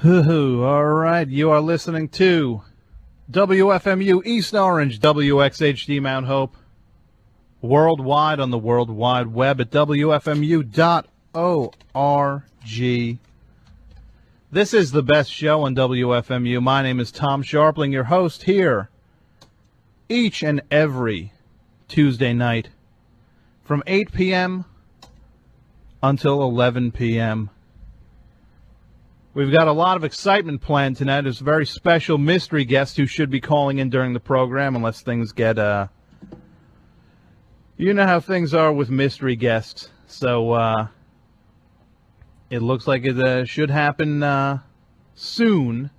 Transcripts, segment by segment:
All right, you are listening to WFMU East Orange, WXHD Mount Hope, worldwide on the World Wide Web at WFMU.org. This is the best show on WFMU. My name is Tom Scharpling, your host here each and every Tuesday night from 8 p.m. until 11 p.m. We've got a lot of excitement planned tonight. There's a very special mystery guest who should be calling in during the program unless things get, you know how things are with mystery guests. So it looks like it should happen soon.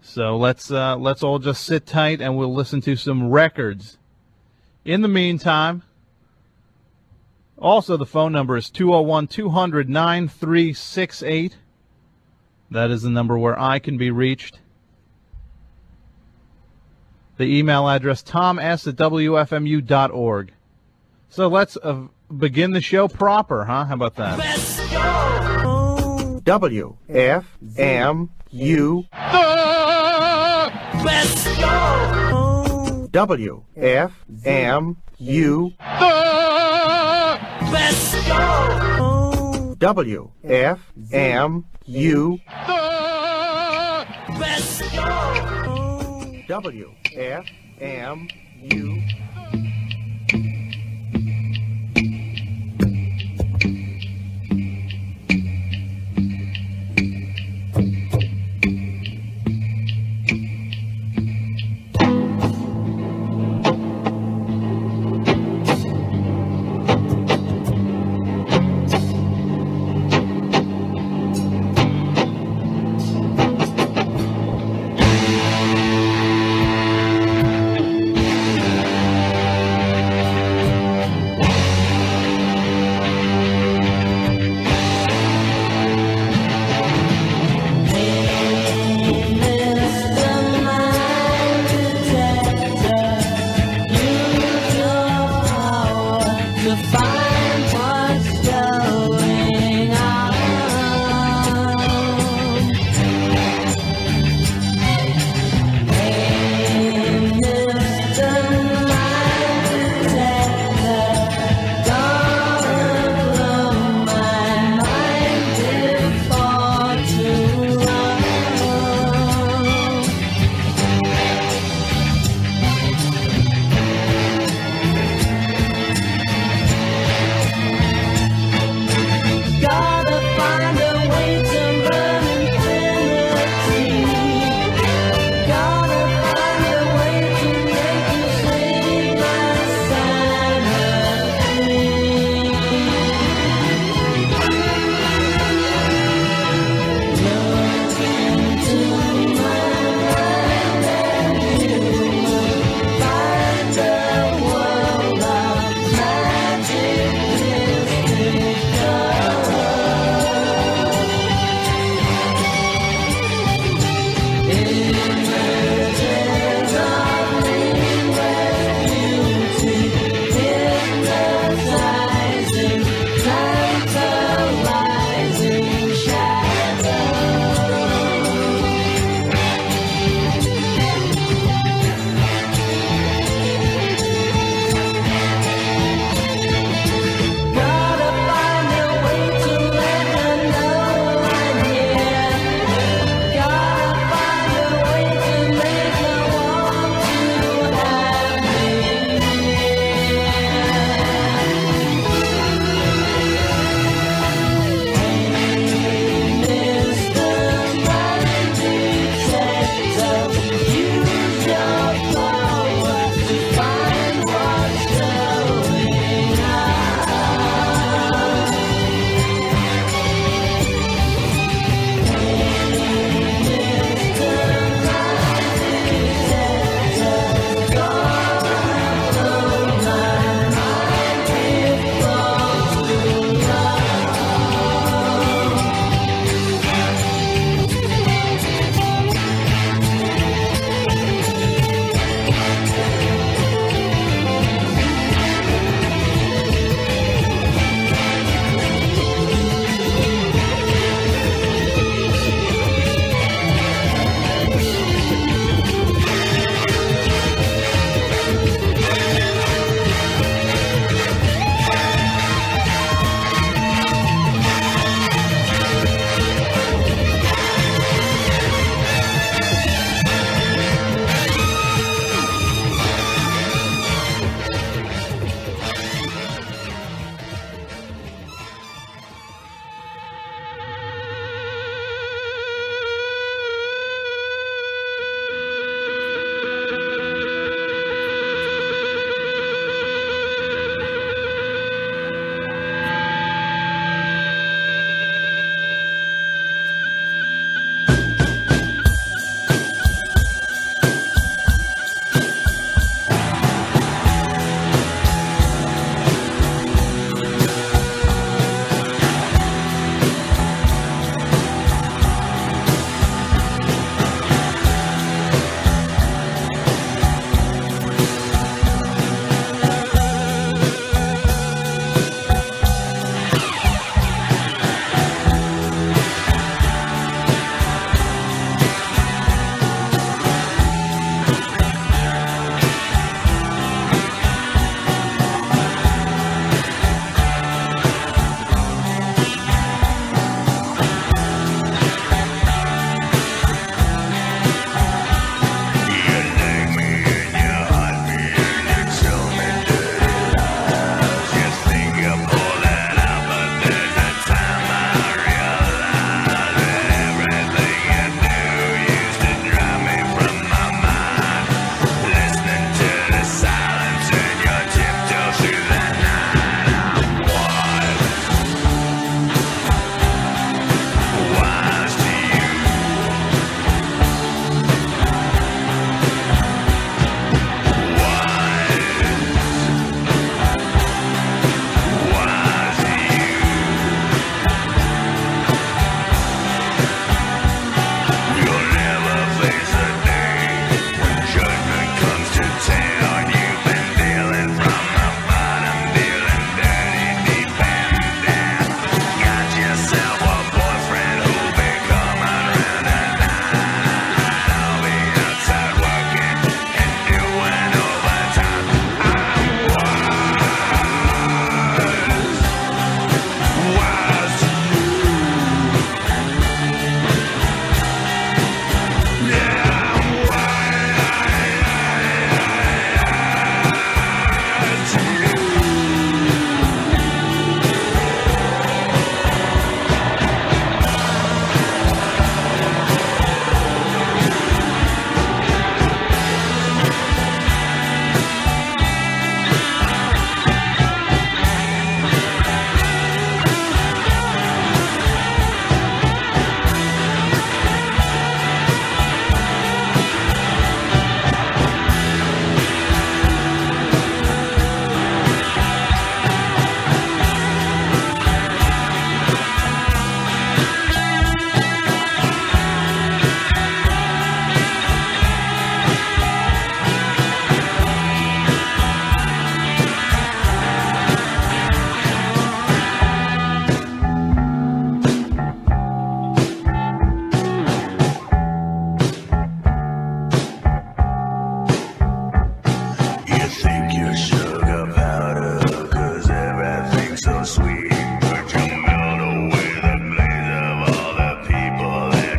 So let's all just sit tight and we'll listen to some records. In the meantime, also the phone number is 201-200-9368. That is the number where I can be reached. The email address, toms@wfmu.org. So let's begin the show proper, huh? How about that? WFMU. WFMU. WFMU. WFMU.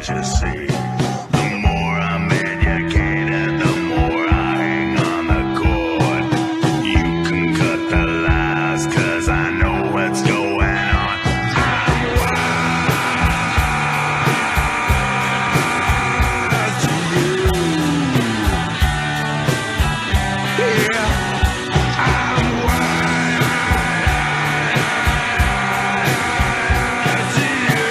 can't you see? The more I'm educated, the more I hang on the cord. You can cut the lies, 'cause I know what's going on. I'm wise to you. Yeah, I'm wise to you.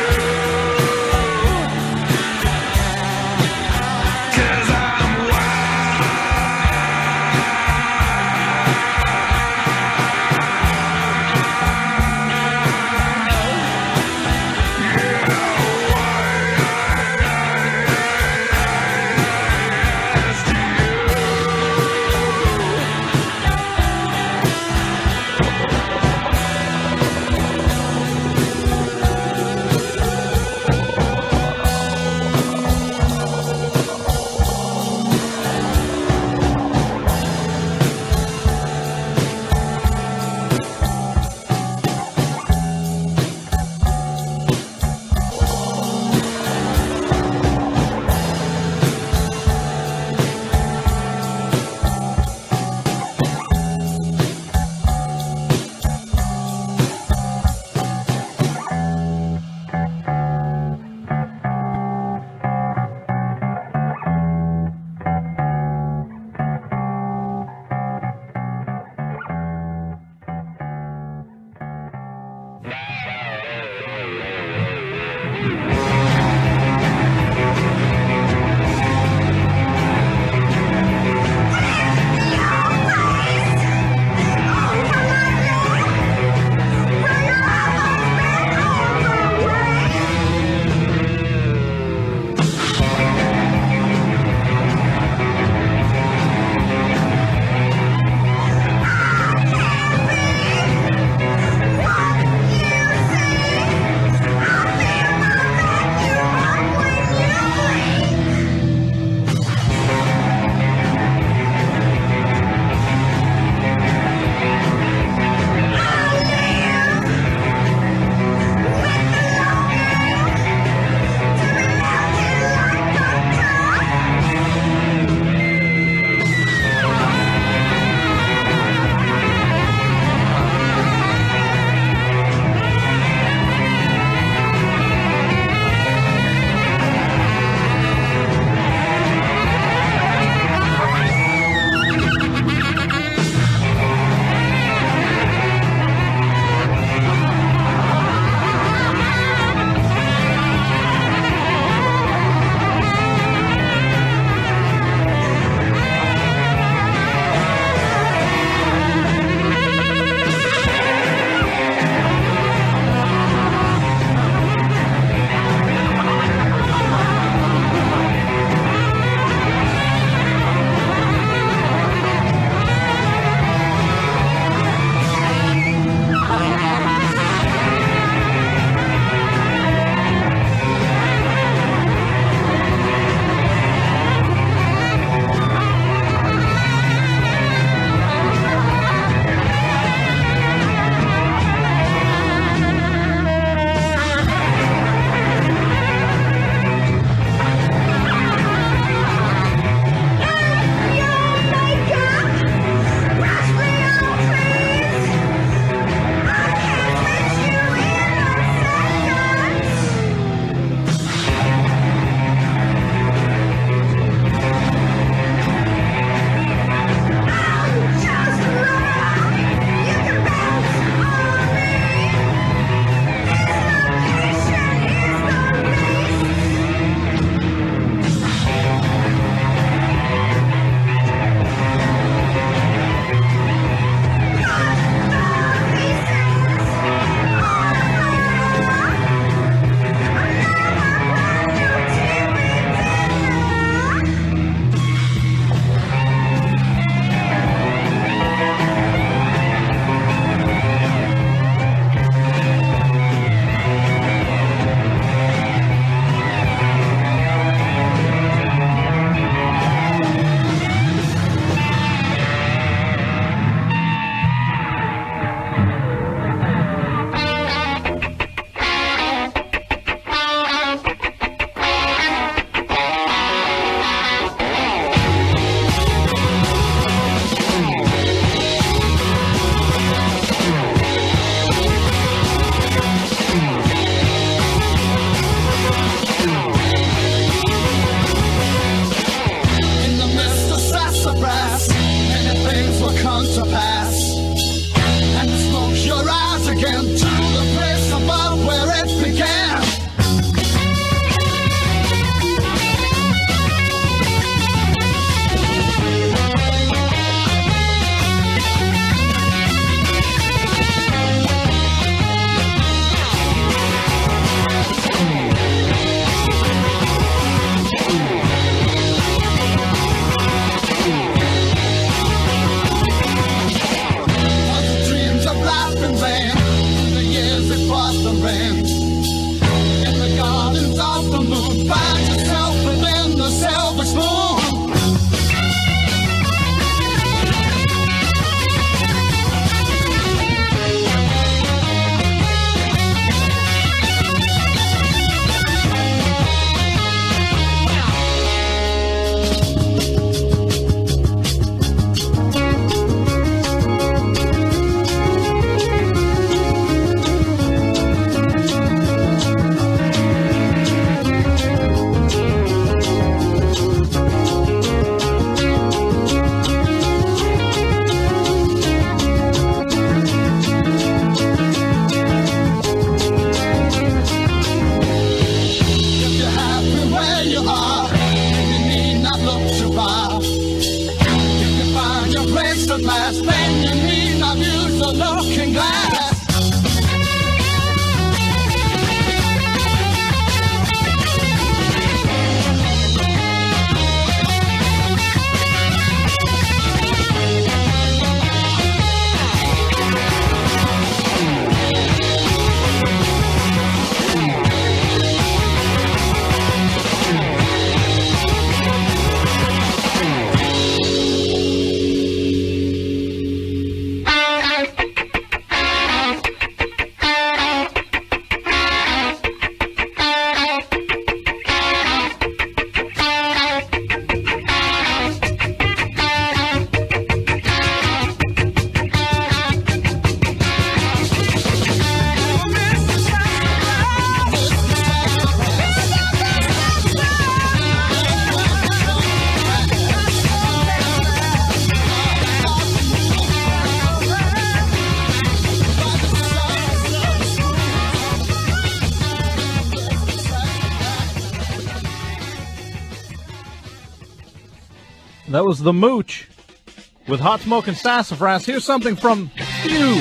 That was The Mooch with Hot Smoke and Sassafras. Here's something from you.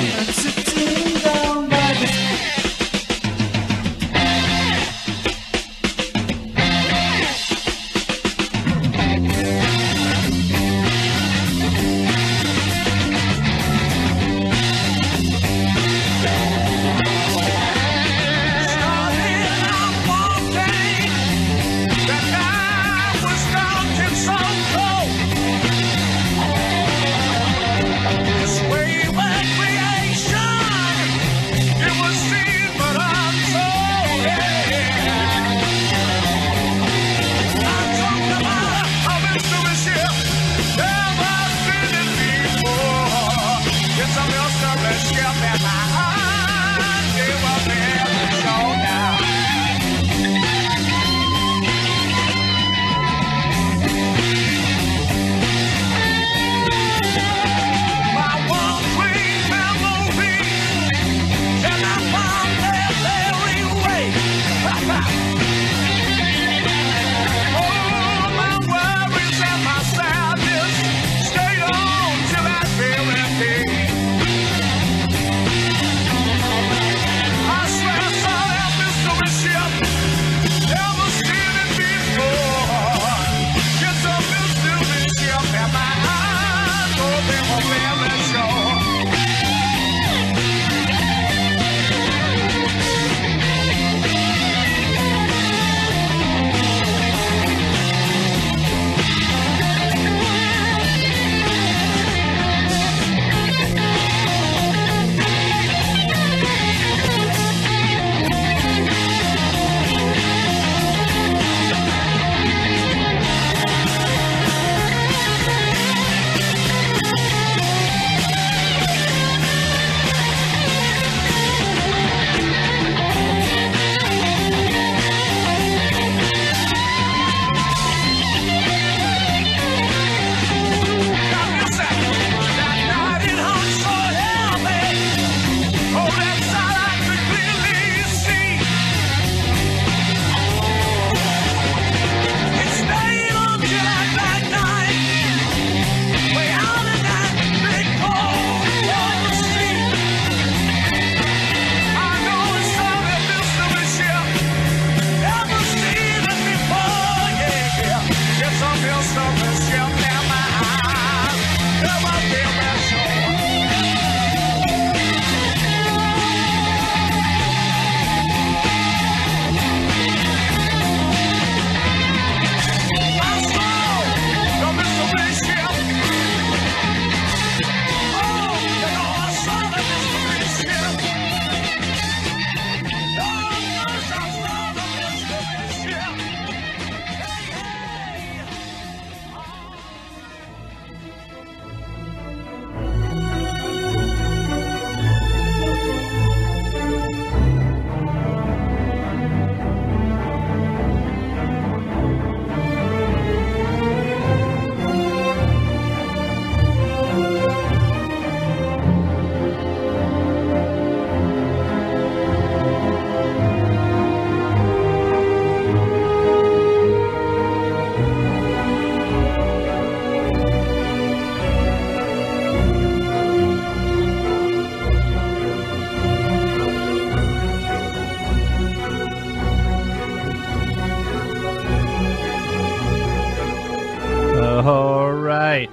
All right.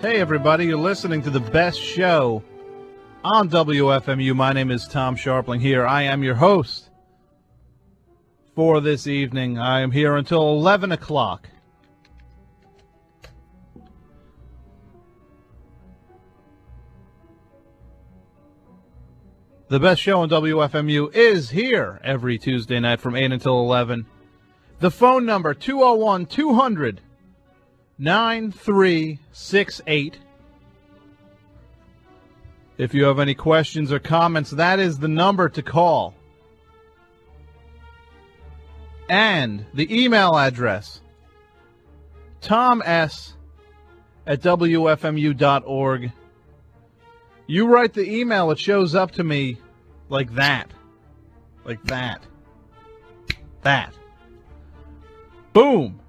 Hey, everybody, you're listening to the best show on WFMU. My name is Tom Scharpling here. I am your host for this evening. I am here until 11 o'clock. The best show on WFMU is here every Tuesday night from 8 until 11. The phone number, 201-200-9368. If you have any questions or comments, that is the number to call. And the email address, toms@wfmu.org. You write the email, it shows up to me like that. Like that. That. Boom.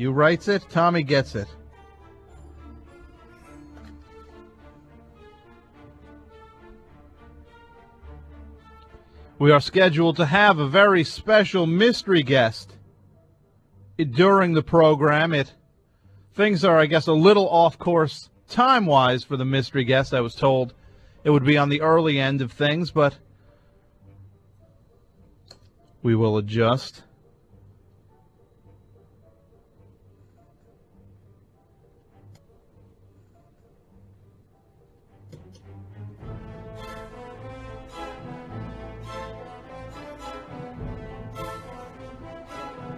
You writes it, Tommy gets it. We are scheduled to have a very special mystery guest during the program. Things are, I guess, a little off course time-wise for the mystery guest. I was told it would be on the early end of things, but we will adjust.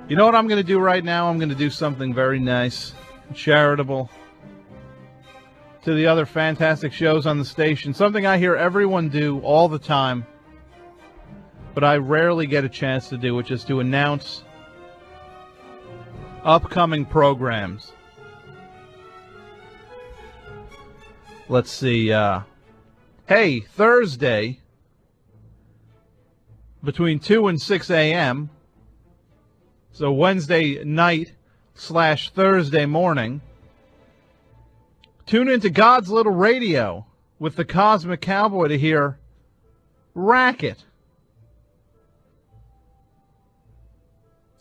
You know what I'm going to do right now? I'm going to do something very nice, charitable, to the other fantastic shows on the station. Something I hear everyone do all the time, but I rarely get a chance to do, which is to announce upcoming programs. Let's see. Hey, Thursday, between 2 and 6 a.m., so Wednesday night / Thursday morning, tune into God's Little Radio with the Cosmic Cowboy to hear Racket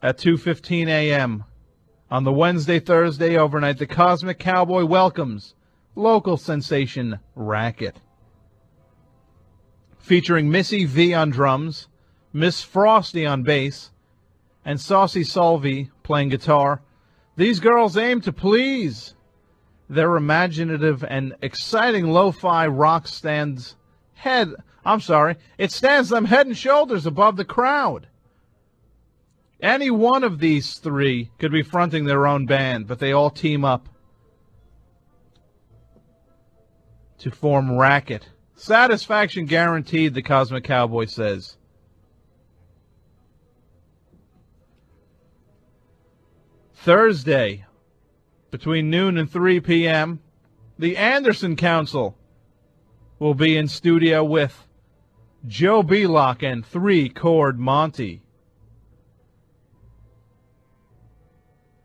at 2:15 a.m. on the Wednesday-Thursday overnight. The Cosmic Cowboy welcomes local sensation Racket, featuring Missy V on drums, Miss Frosty on bass, and Saucy Salvi playing guitar. These girls aim to please. Their imaginative and exciting lo-fi rock it stands them head and shoulders above the crowd. Any one of these three could be fronting their own band, but they all team up to form Racket. Satisfaction guaranteed, the Cosmic Cowboy says. Thursday, between noon and 3 p.m., the Anderson Council will be in studio with Joe Belock and 3-Chord Monty.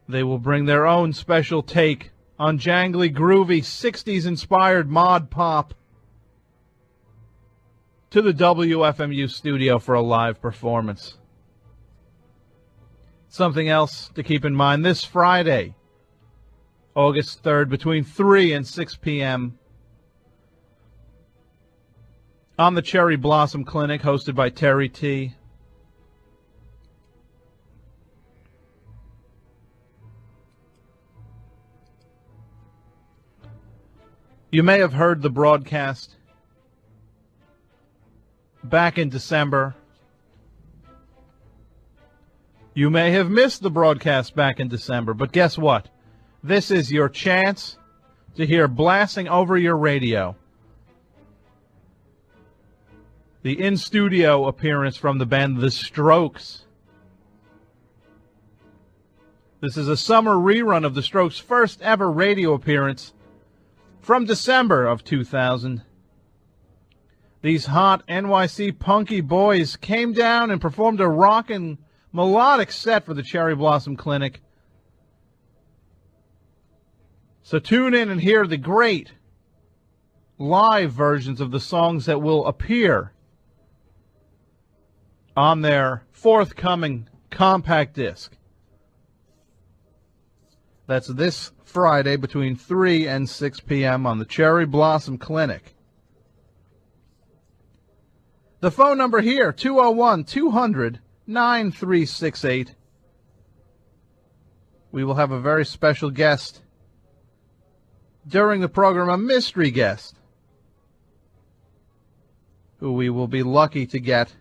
They will bring their own special take on jangly, groovy, 60s-inspired mod pop to the WFMU studio for a live performance. Something else to keep in mind, this Friday, August 3rd, between 3 and 6 p.m., on the Cherry Blossom Clinic, hosted by Terry T. You may have heard the broadcast back in December. You may have missed the broadcast back in December, but guess what? This is your chance to hear blasting over your radio the in-studio appearance from the band The Strokes. This is a summer rerun of The Strokes' first ever radio appearance from December of 2000. These hot NYC punky boys came down and performed a rockin' melodic set for the Cherry Blossom Clinic. So tune in and hear the great live versions of the songs that will appear on their forthcoming compact disc. That's this Friday between 3 and 6 p.m. on the Cherry Blossom Clinic. The phone number here, 201-200-9368. We will have a very special guest during the program, a mystery guest, who we will be lucky to get.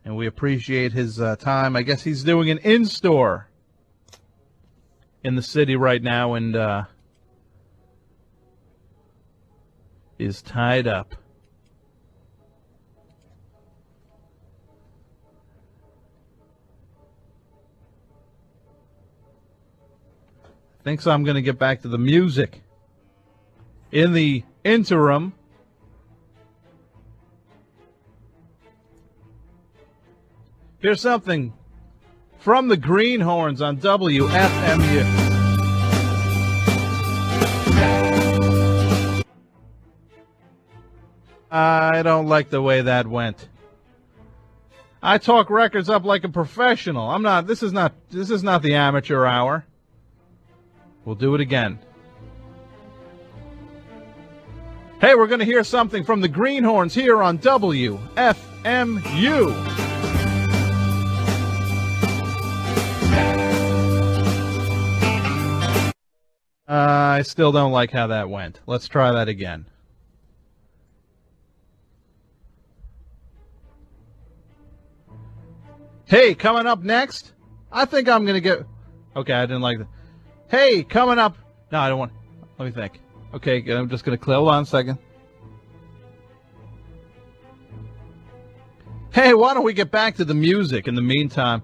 And we appreciate his time. I guess he's doing an in-store in the city right now and is tied up. I think so. I'm going to get back to the music. In the interim, here's something from the Greenhorns on WFMU. I don't like the way that went. I talk records up like a professional. I'm not. This is not the amateur hour. We'll do it again. Hey, we're going to hear something from the Greenhorns here on WFMU. I still don't like how that went. Let's try that again. Hey, coming up next, I think I'm going to get... Okay, I didn't like that. Hey, coming up... No, I don't want... Let me think. Okay, I'm just going to clear... Hold on a second. Hey, why don't we get back to the music in the meantime?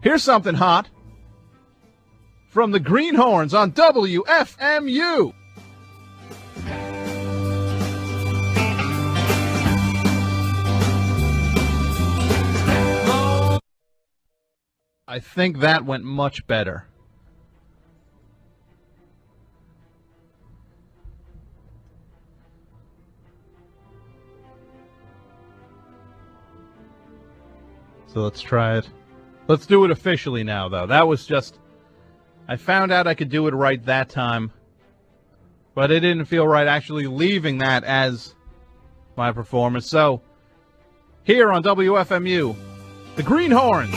Here's something hot from the Greenhorns on WFMU. I think that went much better. So let's try it. Let's do it officially now, though. That was just... I found out I could do it right that time, but it didn't feel right actually leaving that as my performance. So, here on WFMU, the Greenhorns.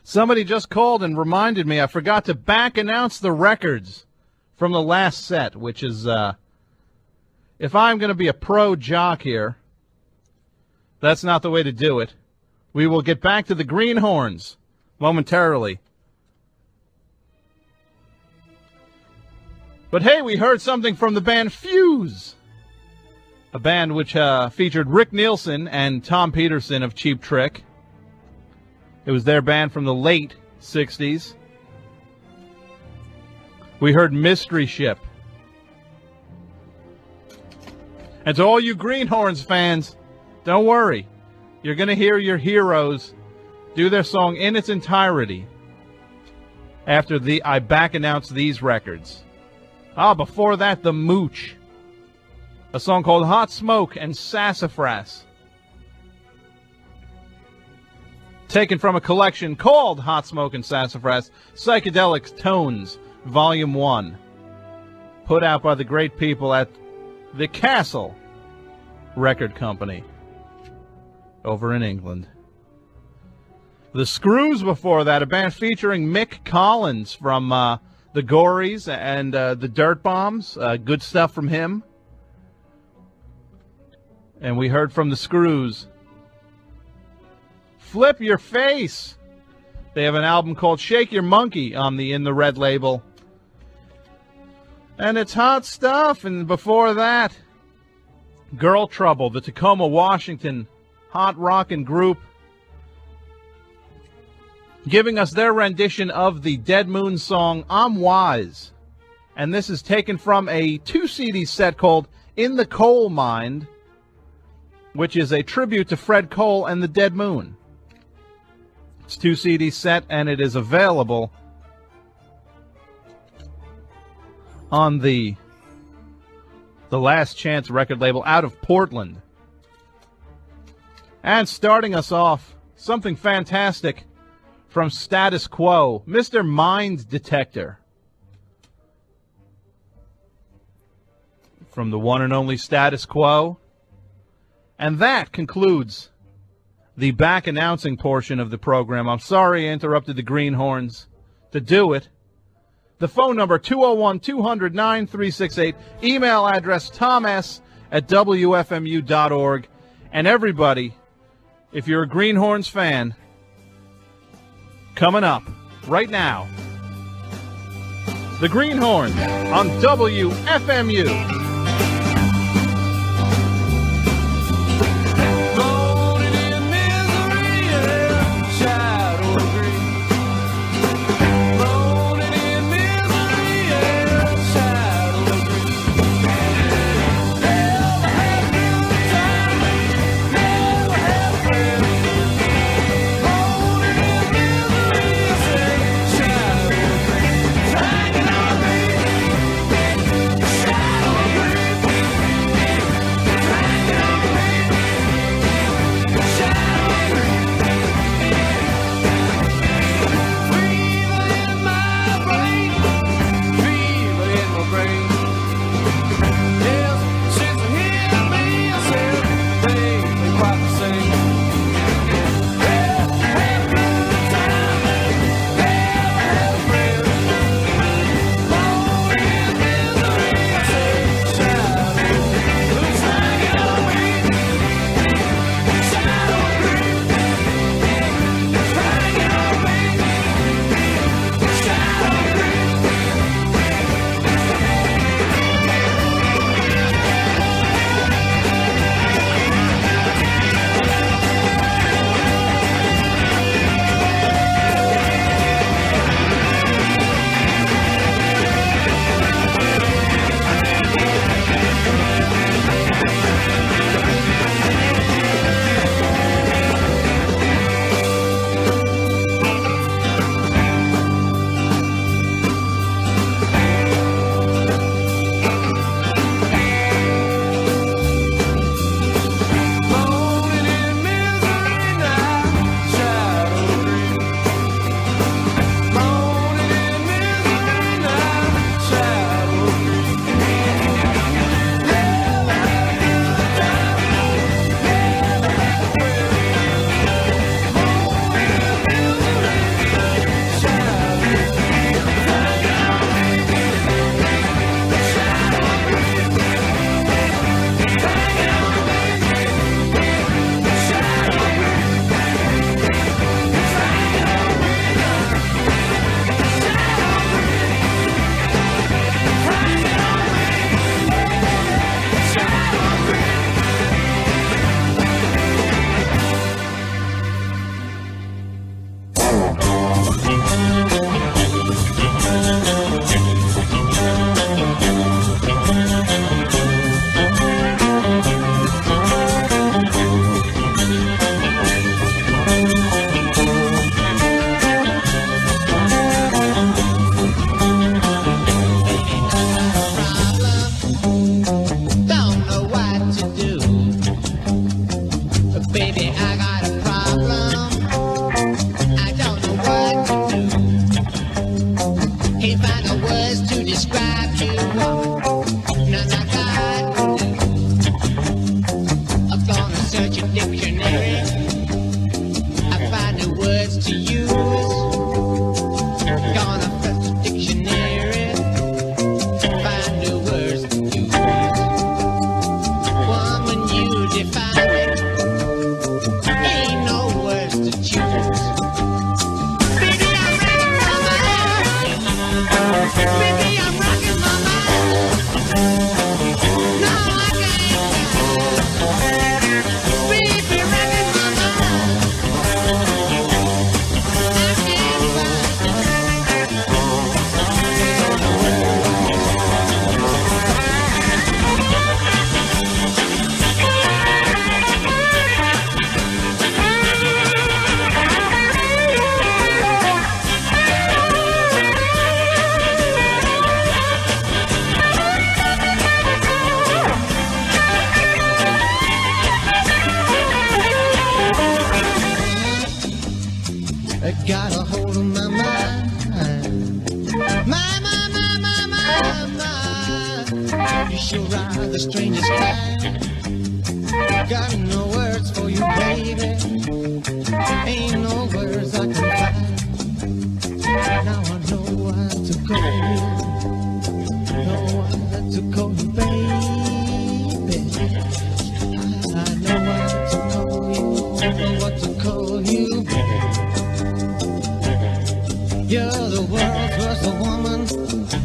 Somebody just called and reminded me I forgot to back announce the records from the last set, which is, if I'm going to be a pro jock here, that's not the way to do it. We will get back to the Greenhorns momentarily. But hey, we heard something from the band Fuse, a band which featured Rick Nielsen and Tom Peterson of Cheap Trick. It was their band from the late 60s. We heard Mystery Ship. And to all you Greenhorns fans, don't worry. You're going to hear your heroes do their song in its entirety after I back announce these records. Before that, The Mooch. A song called Hot Smoke and Sassafras. Taken from a collection called Hot Smoke and Sassafras, Psychedelic Tones, Volume 1. Put out by the great people at the Castle Record Company over in England. The Screws before that, a band featuring Mick Collins from the Gories and the Dirt Bombs. Good stuff from him. And we heard from the Screws, Flip Your Face. They have an album called Shake Your Monkey on the In the Red label. And it's hot stuff. And before that, Girl Trouble, the Tacoma, Washington hot rockin' group giving us their rendition of the Dead Moon song, I'm Wise. And this is taken from a 2-CD set called In the Coal Mine, which is a tribute to Fred Cole and the Dead Moon. It's 2-CD set, and it is available on the Last Chance record label out of Portland. And starting us off, something fantastic from Status Quo, Mr. Mind Detector. From the one and only Status Quo. And that concludes the back announcing portion of the program. I'm sorry I interrupted the Greenhorns to do it. The phone number, 201-200-9368. Email address, toms@wfmu.org. And everybody, if you're a Greenhorns fan, coming up right now, the Greenhorns on WFMU. got a hold of my mind. My. You sure are the strangest kind. Got no words for you, baby. Ain't no words I can find. Now I know what to call you. Know what to call you, baby. I know what to call you. Know what to call you, baby. You're the world's worst woman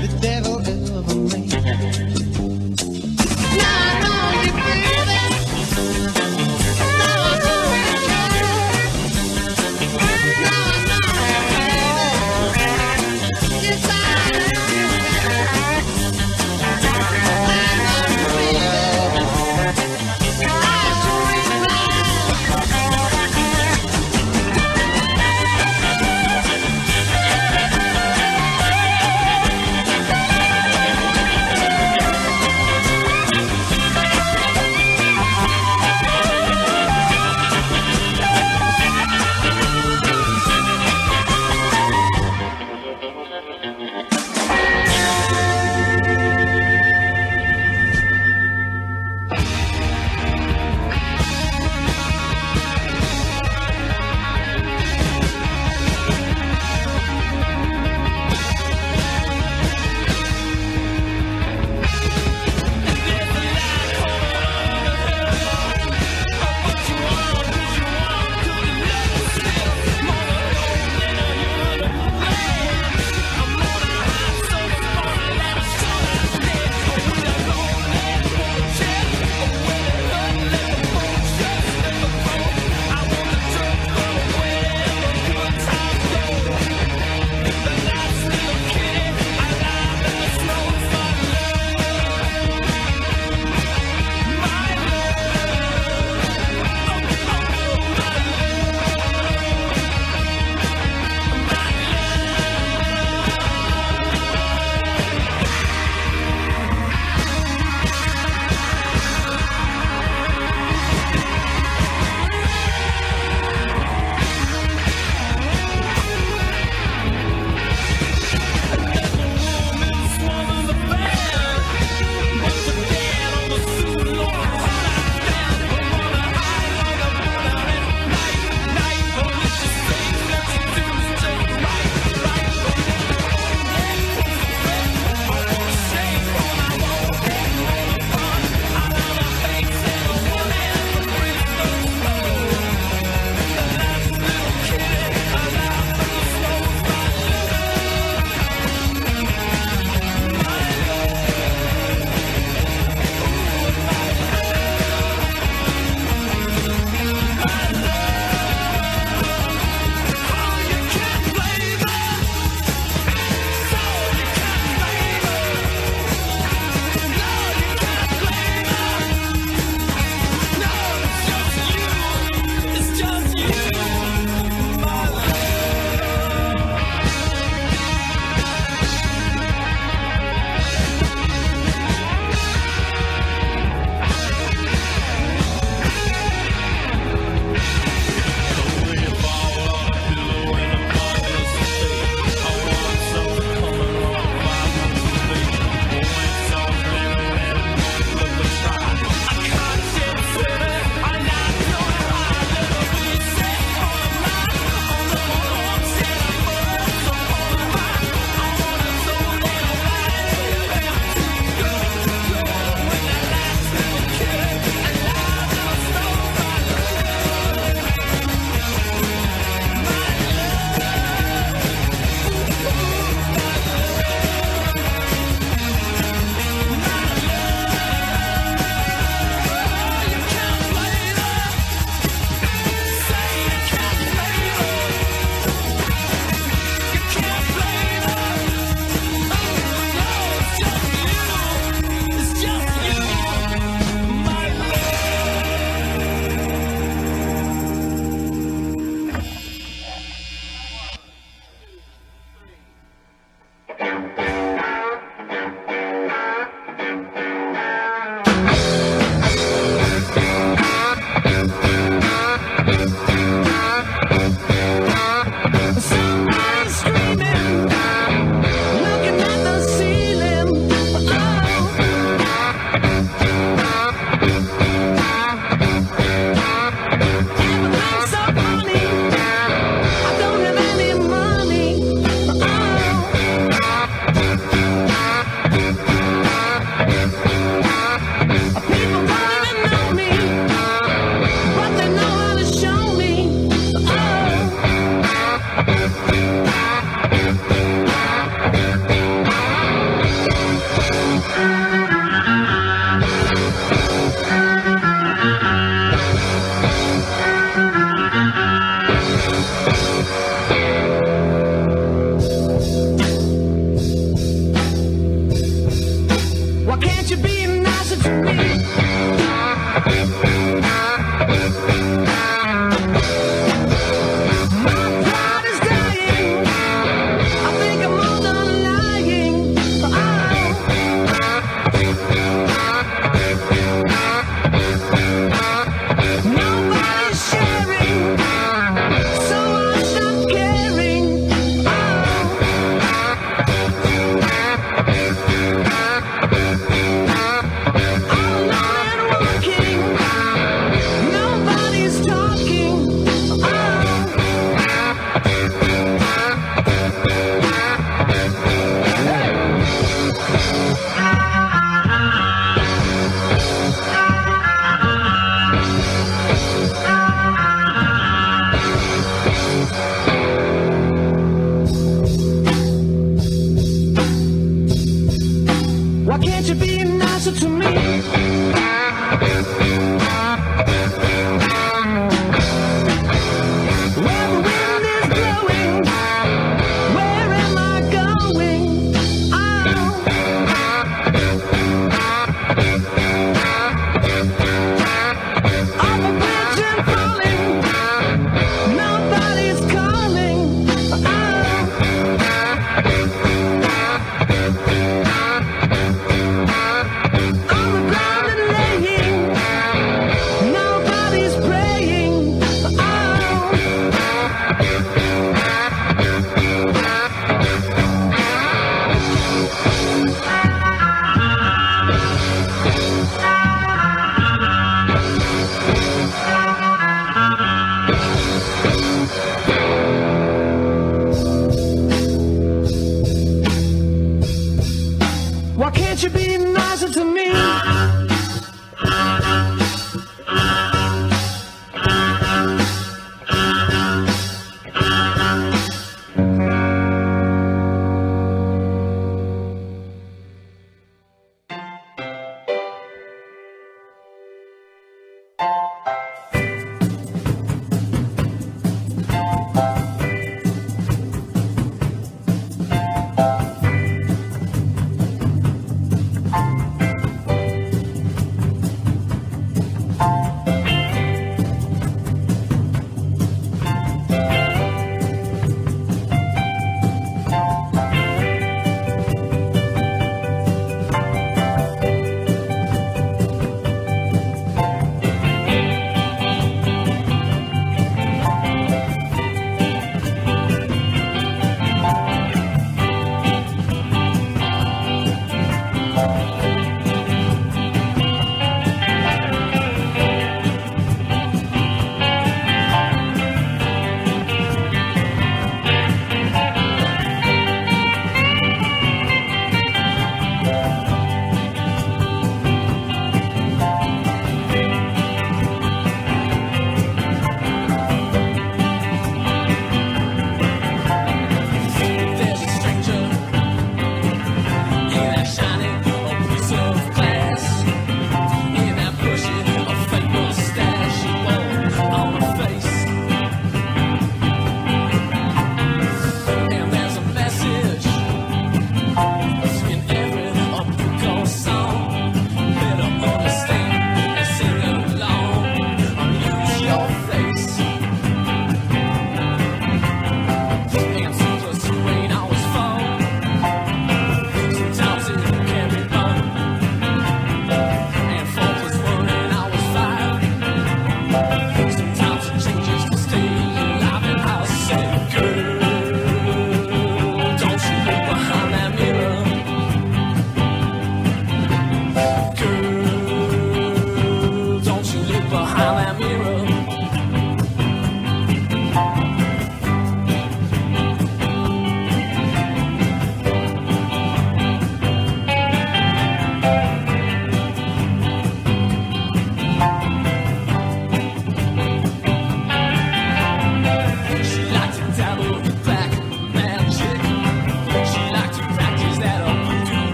the devil ever made. Now I know you, baby. Now I know you, baby. Now I know you, baby. Yes, I know you, baby. I know you, baby. I swear to God.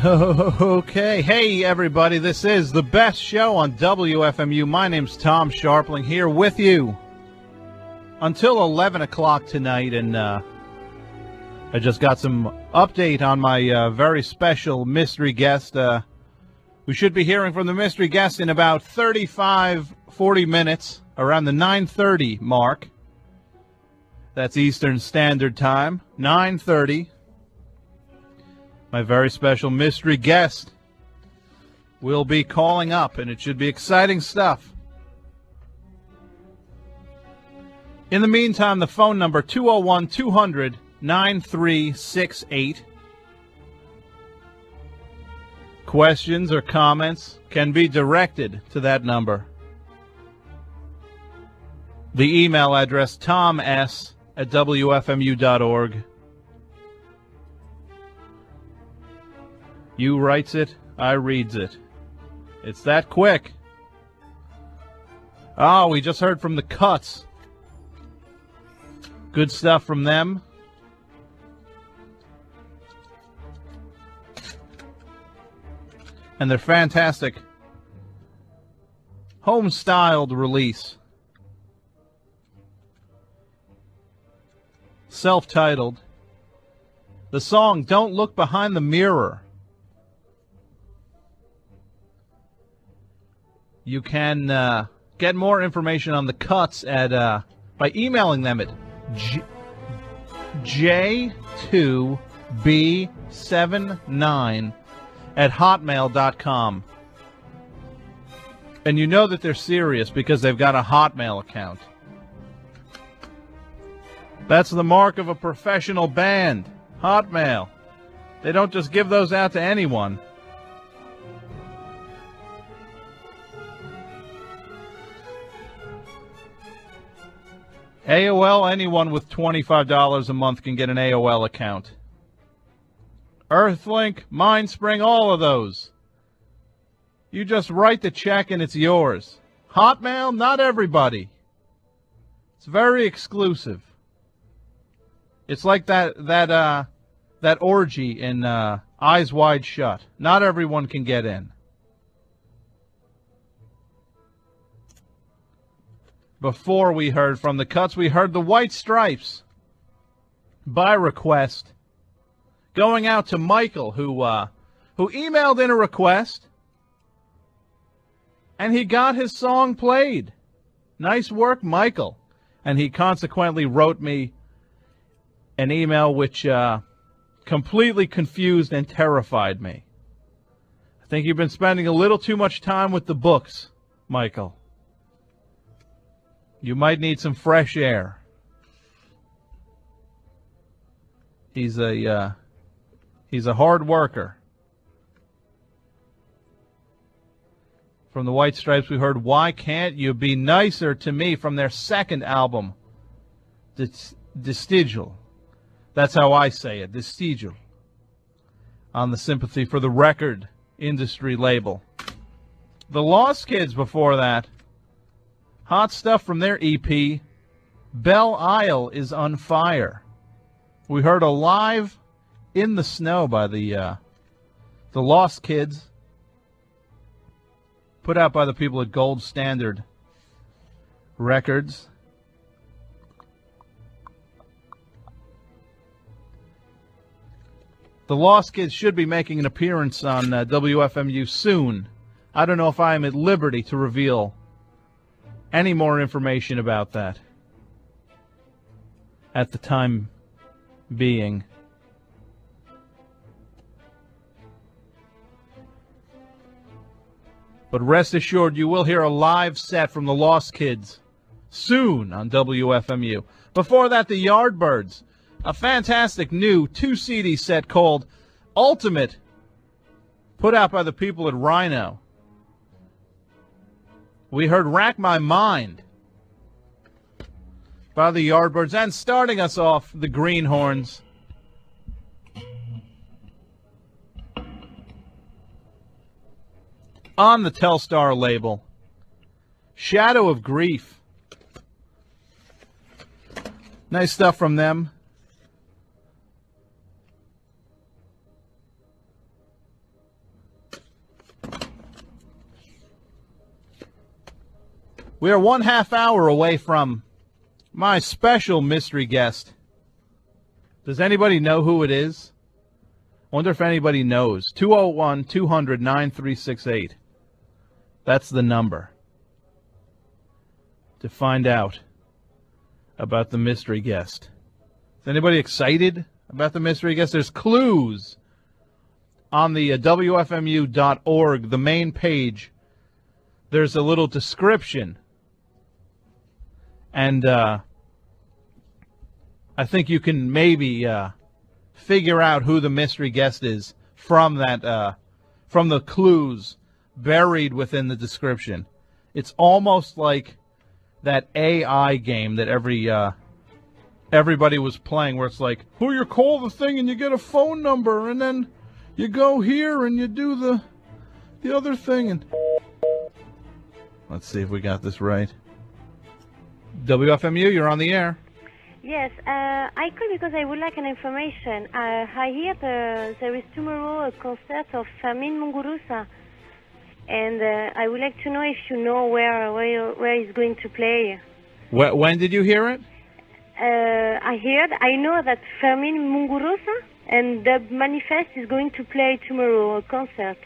Okay, hey everybody, this is the best show on WFMU. My name's Tom Scharpling here with you until 11 o'clock tonight, and I just got some update on my very special mystery guest. We should be hearing from the mystery guest in about 40 minutes, around the 9:30 mark. That's Eastern Standard Time, 9:30. My very special mystery guest will be calling up, and it should be exciting stuff. In the meantime, the phone number 201-200-9368. Questions or comments can be directed to that number. The email address, toms@wfmu.org. You writes it, I reads it. It's that quick. Oh, we just heard from the Cuts. Good stuff from them. And their fantastic home-styled release. Self-titled. The song Don't Look Behind the Mirror. You can get more information on the Cuts at by emailing them at j2b79@hotmail.com. And you know that they're serious because they've got a Hotmail account. That's the mark of a professional band. Hotmail. They don't just give those out to anyone. AOL, anyone with $25 a month can get an AOL account. Earthlink, Mindspring, all of those. You just write the check and it's yours. Hotmail, not everybody. It's very exclusive. It's like that orgy in Eyes Wide Shut. Not everyone can get in. Before we heard from the Cuts, we heard the White Stripes, by request, going out to Michael, who emailed in a request, and he got his song played. Nice work, Michael. And he consequently wrote me an email which completely confused and terrified me. I think you've been spending a little too much time with the books, Michael. You might need some fresh air. He's a hard worker. From the White Stripes, we heard "Why Can't You Be Nicer to Me" from their second album, Vestigial. That's how I say it, Vestigial. On the Sympathy for the Record industry label. The Lost Kids before that. Hot stuff from their EP, Belle Isle is on Fire. We heard a Live in the Snow by the Lost Kids, put out by the people at Gold Standard Records. The Lost Kids should be making an appearance on WFMU soon. I don't know if I am at liberty to reveal any more information about that at the time being. But rest assured, you will hear a live set from the Lost Kids soon on WFMU. Before that, the Yardbirds, a fantastic new 2-CD set called Ultimate, put out by the people at Rhino. We heard Rack My Mind by the Yardbirds, and starting us off, the Greenhorns. On the Telstar label, Shadow of Grief. Nice stuff from them. We are 1/2 hour away from my special mystery guest. Does anybody know who it is? Wonder if anybody knows. 201-200-9368. That's the number to find out about the mystery guest. Is anybody excited about the mystery guest? There's clues on the WFMU.org, the main page. There's a little description. And I think you can maybe figure out who the mystery guest is from that, from the clues buried within the description. It's almost like that AI game that everybody was playing, where it's like, who you call the thing and you get a phone number, and then you go here and you do the other thing. And let's see if we got this right. WFMU, you're on the air. Yes, I call because I would like an information. I hear there is tomorrow a concert of Fermin Muguruza, and I would like to know if you know where he's going to play. When did you hear it? I know that Fermin Muguruza and the Manifest is going to play tomorrow a concert,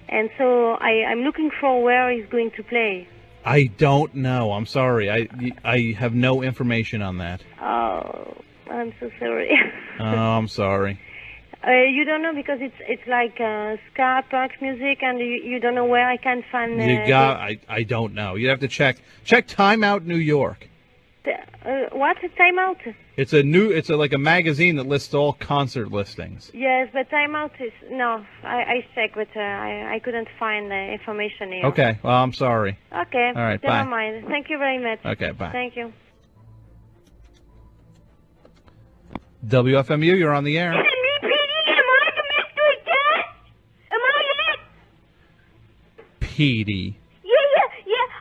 and so I'm looking for where he's going to play. I don't know. I'm sorry. I have no information on that. Oh, I'm so sorry. Oh, I'm sorry. You don't know because it's like ska punk music, and you don't know where I can find. I don't know. You have to check Time Out New York. What Time Out? It's like a magazine that lists all concert listings. Yes, but Time Out is no. I checked, but I couldn't find the information here. Okay. Well, I'm sorry. Okay. All right. Never Bye. mind. Thank you very much. Okay. Bye. Thank you. WFMU, you're on the air. Am I the mystery guest? Am I it? Petey. Yeah.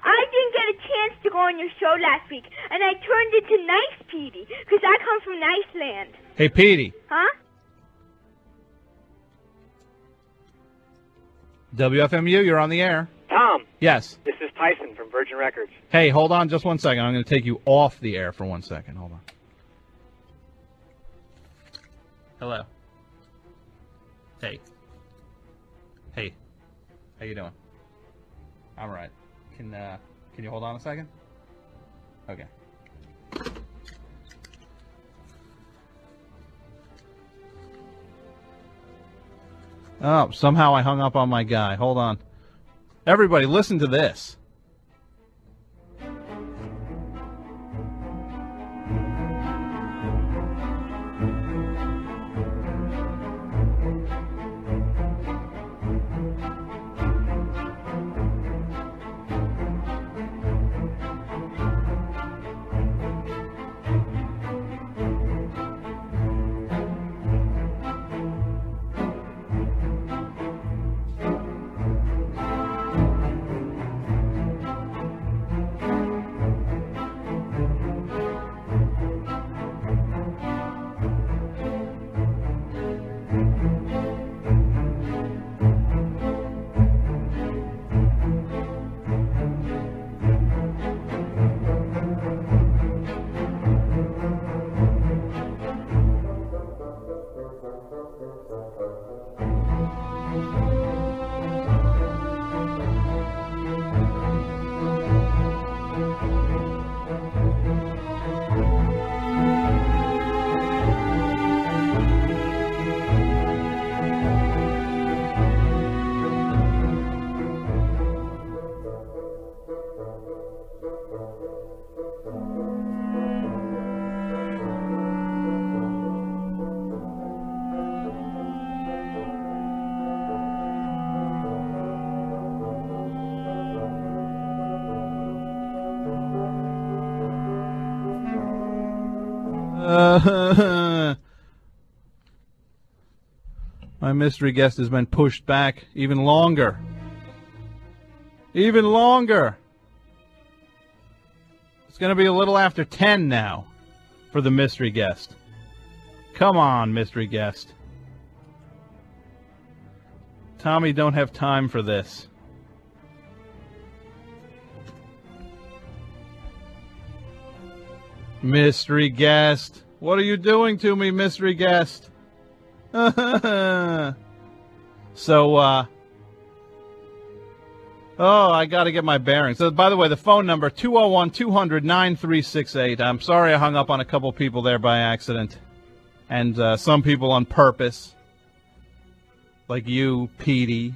I didn't get a chance to go on your show last week, and I turned into Nice Petey, because I come from Nice Land. Hey, Petey. Huh? WFMU, you're on the air. Tom, Yes. this is Tyson from Virgin Records. Hey, hold on just 1 second. I'm going to take you off the air for 1 second. Hold on. Hello. Hey. How you doing? I'm all right. Can you hold on a second? Okay. Oh, somehow I hung up on my guy. Hold on. Everybody, listen to this. My mystery guest has been pushed back even longer. Even longer. It's going to be a little after 10 now for the mystery guest. Come on, mystery guest. Tommy, don't have time for this. Mystery guest. What are you doing to me, mystery guest? So, I got to get my bearings. So, by the way, the phone number, 201-200-9368. I'm sorry I hung up on a couple people there by accident. And some people on purpose. Like you, Petey.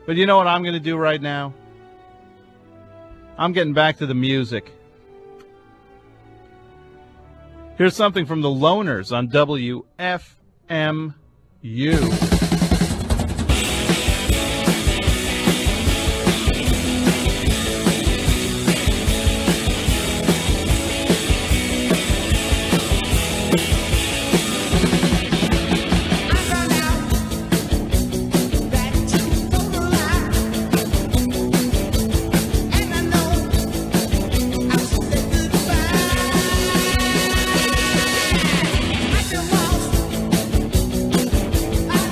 But you know what I'm going to do right now? I'm getting back to the music. Here's something from the Loners on WFMU. I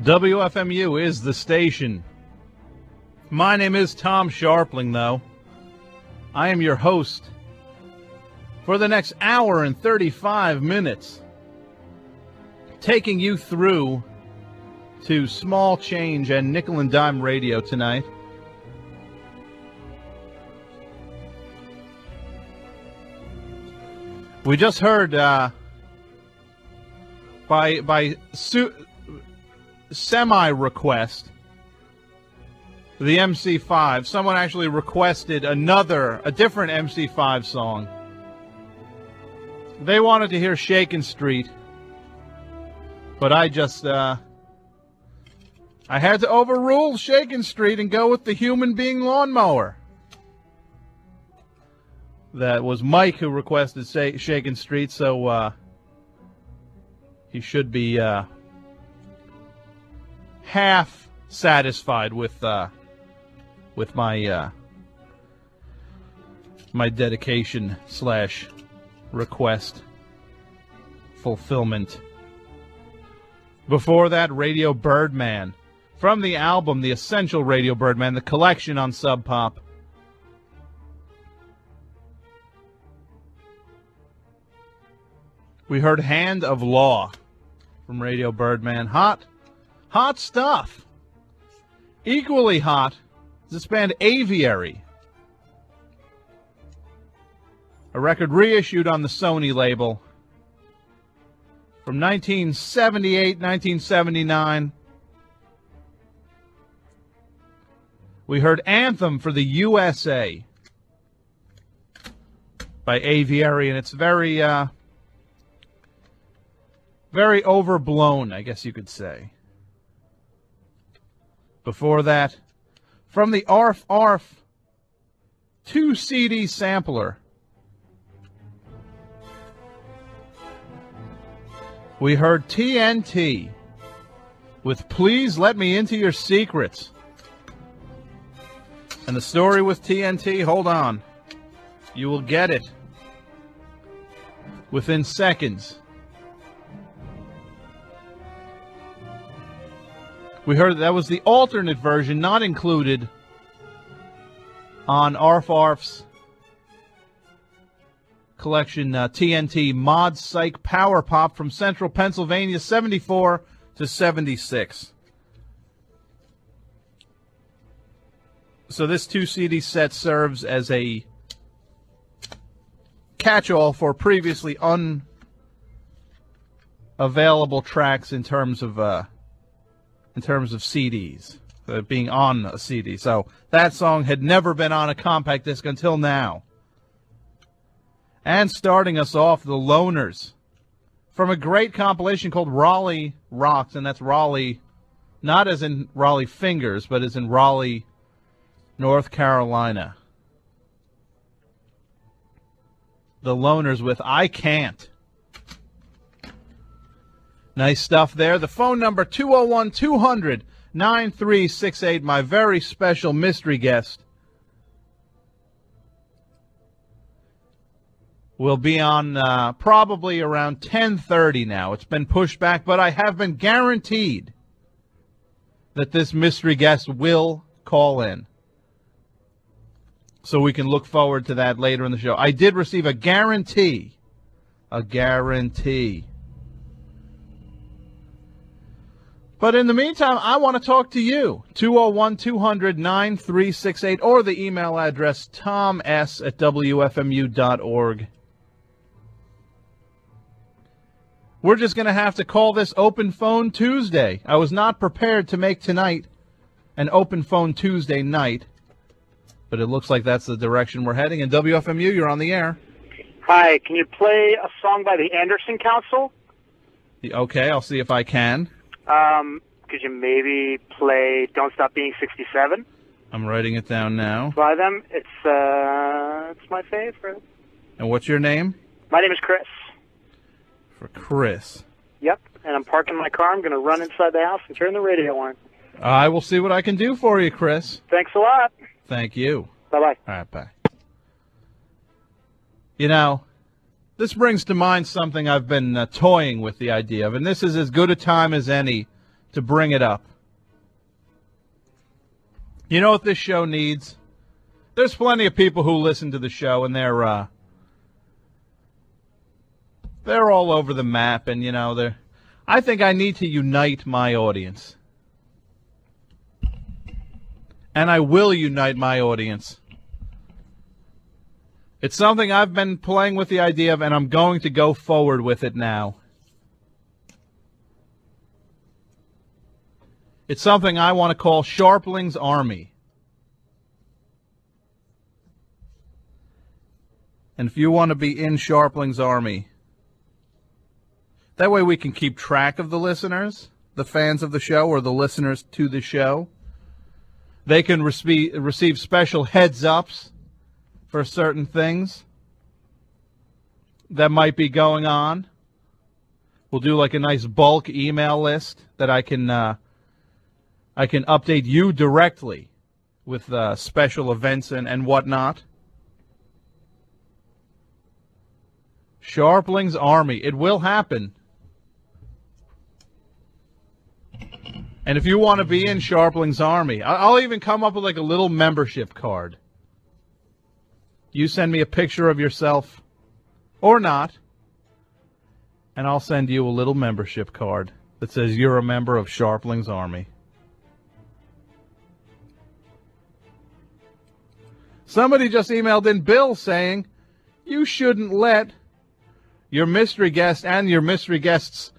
WFMU is the station. My name is Tom Scharpling, though. I am your host for the next hour and 35 minutes, taking you through to Small Change and Nickel and Dime Radio tonight. We just heard by semi-request, the MC5. Someone actually requested a different MC5 song. They wanted to hear Shakin' Street, but I just, I had to overrule Shakin' Street and go with the Human Being Lawnmower. That was Mike who requested Shakin' Street, so he should be half satisfied with my my dedication / request fulfillment. Before that, Radio Birdman, from the album The Essential Radio Birdman, the collection on Sub Pop. We heard Hand of Law from Radio Birdman. Hot stuff. Equally hot is this band Aviary. A record reissued on the Sony label from 1978, 1979. We heard Anthem for the USA by Aviary, and it's very overblown, I guess you could say. Before that, from the Arf Arf 2 CD sampler, we heard TNT with Please Let Me Into Your Secrets. And the story with TNT, hold on, you will get it within seconds. We heard that was the alternate version, not included on Arf Arf's collection, TNT Mod Psych Power Pop from Central Pennsylvania, 74 to 76. So this 2 CD set serves as a catch-all for previously unavailable tracks in terms of CDs, being on a CD. So that song had never been on a compact disc until now. And starting us off, the Loners, from a great compilation called Raleigh Rocks, and that's Raleigh, not as in Raleigh Fingers, but as in Raleigh, North Carolina. The Loners with I Can't. Nice stuff there. The phone number, 201-200-9368. My very special mystery guest will be on probably around 10:30 now. It's been pushed back, but I have been guaranteed that this mystery guest will call in. So we can look forward to that later in the show. I did receive a guarantee. A guarantee. But in the meantime, I want to talk to you. 201-200-9368 or the email address toms@wfmu.org. We're just going to have to call this Open Phone Tuesday. I was not prepared to make tonight an Open Phone Tuesday night, but it looks like that's the direction we're heading. And WFMU, you're on the air. Hi, can you play a song by the Anderson Council? Okay, I'll see if I can. Could you maybe play Don't Stop Being 67? I'm writing it down now. By them. It's my favorite. And what's your name? My name is Chris. For Chris. Yep, and I'm parking my car. I'm going to run inside the house and turn the radio on. I will see what I can do for you, Chris. Thanks a lot. Thank you. Bye-bye. All right, bye. You know, this brings to mind something I've been toying with the idea of, and this is as good a time as any to bring it up. You know what this show needs? There's plenty of people who listen to the show, and they're all over the map, and I think I need to unite my audience. And I will unite my audience. It's something I've been playing with the idea of, and I'm going to go forward with it now. It's something I want to call Scharpling's Army. And if you want to be in Scharpling's Army, that way we can keep track of the listeners, the fans of the show, or the listeners to the show. They can receive special heads-ups for certain things that might be going on. We'll do like a nice bulk email list that I can update you directly with special events and whatnot. Scharpling's Army. It will happen. And if you want to be in Scharpling's Army, I'll even come up with like a little membership card. You send me a picture of yourself, or not, and I'll send you a little membership card that says you're a member of Scharpling's Army. Somebody just emailed in, Bill, saying you shouldn't let your mystery guest and your mystery guest's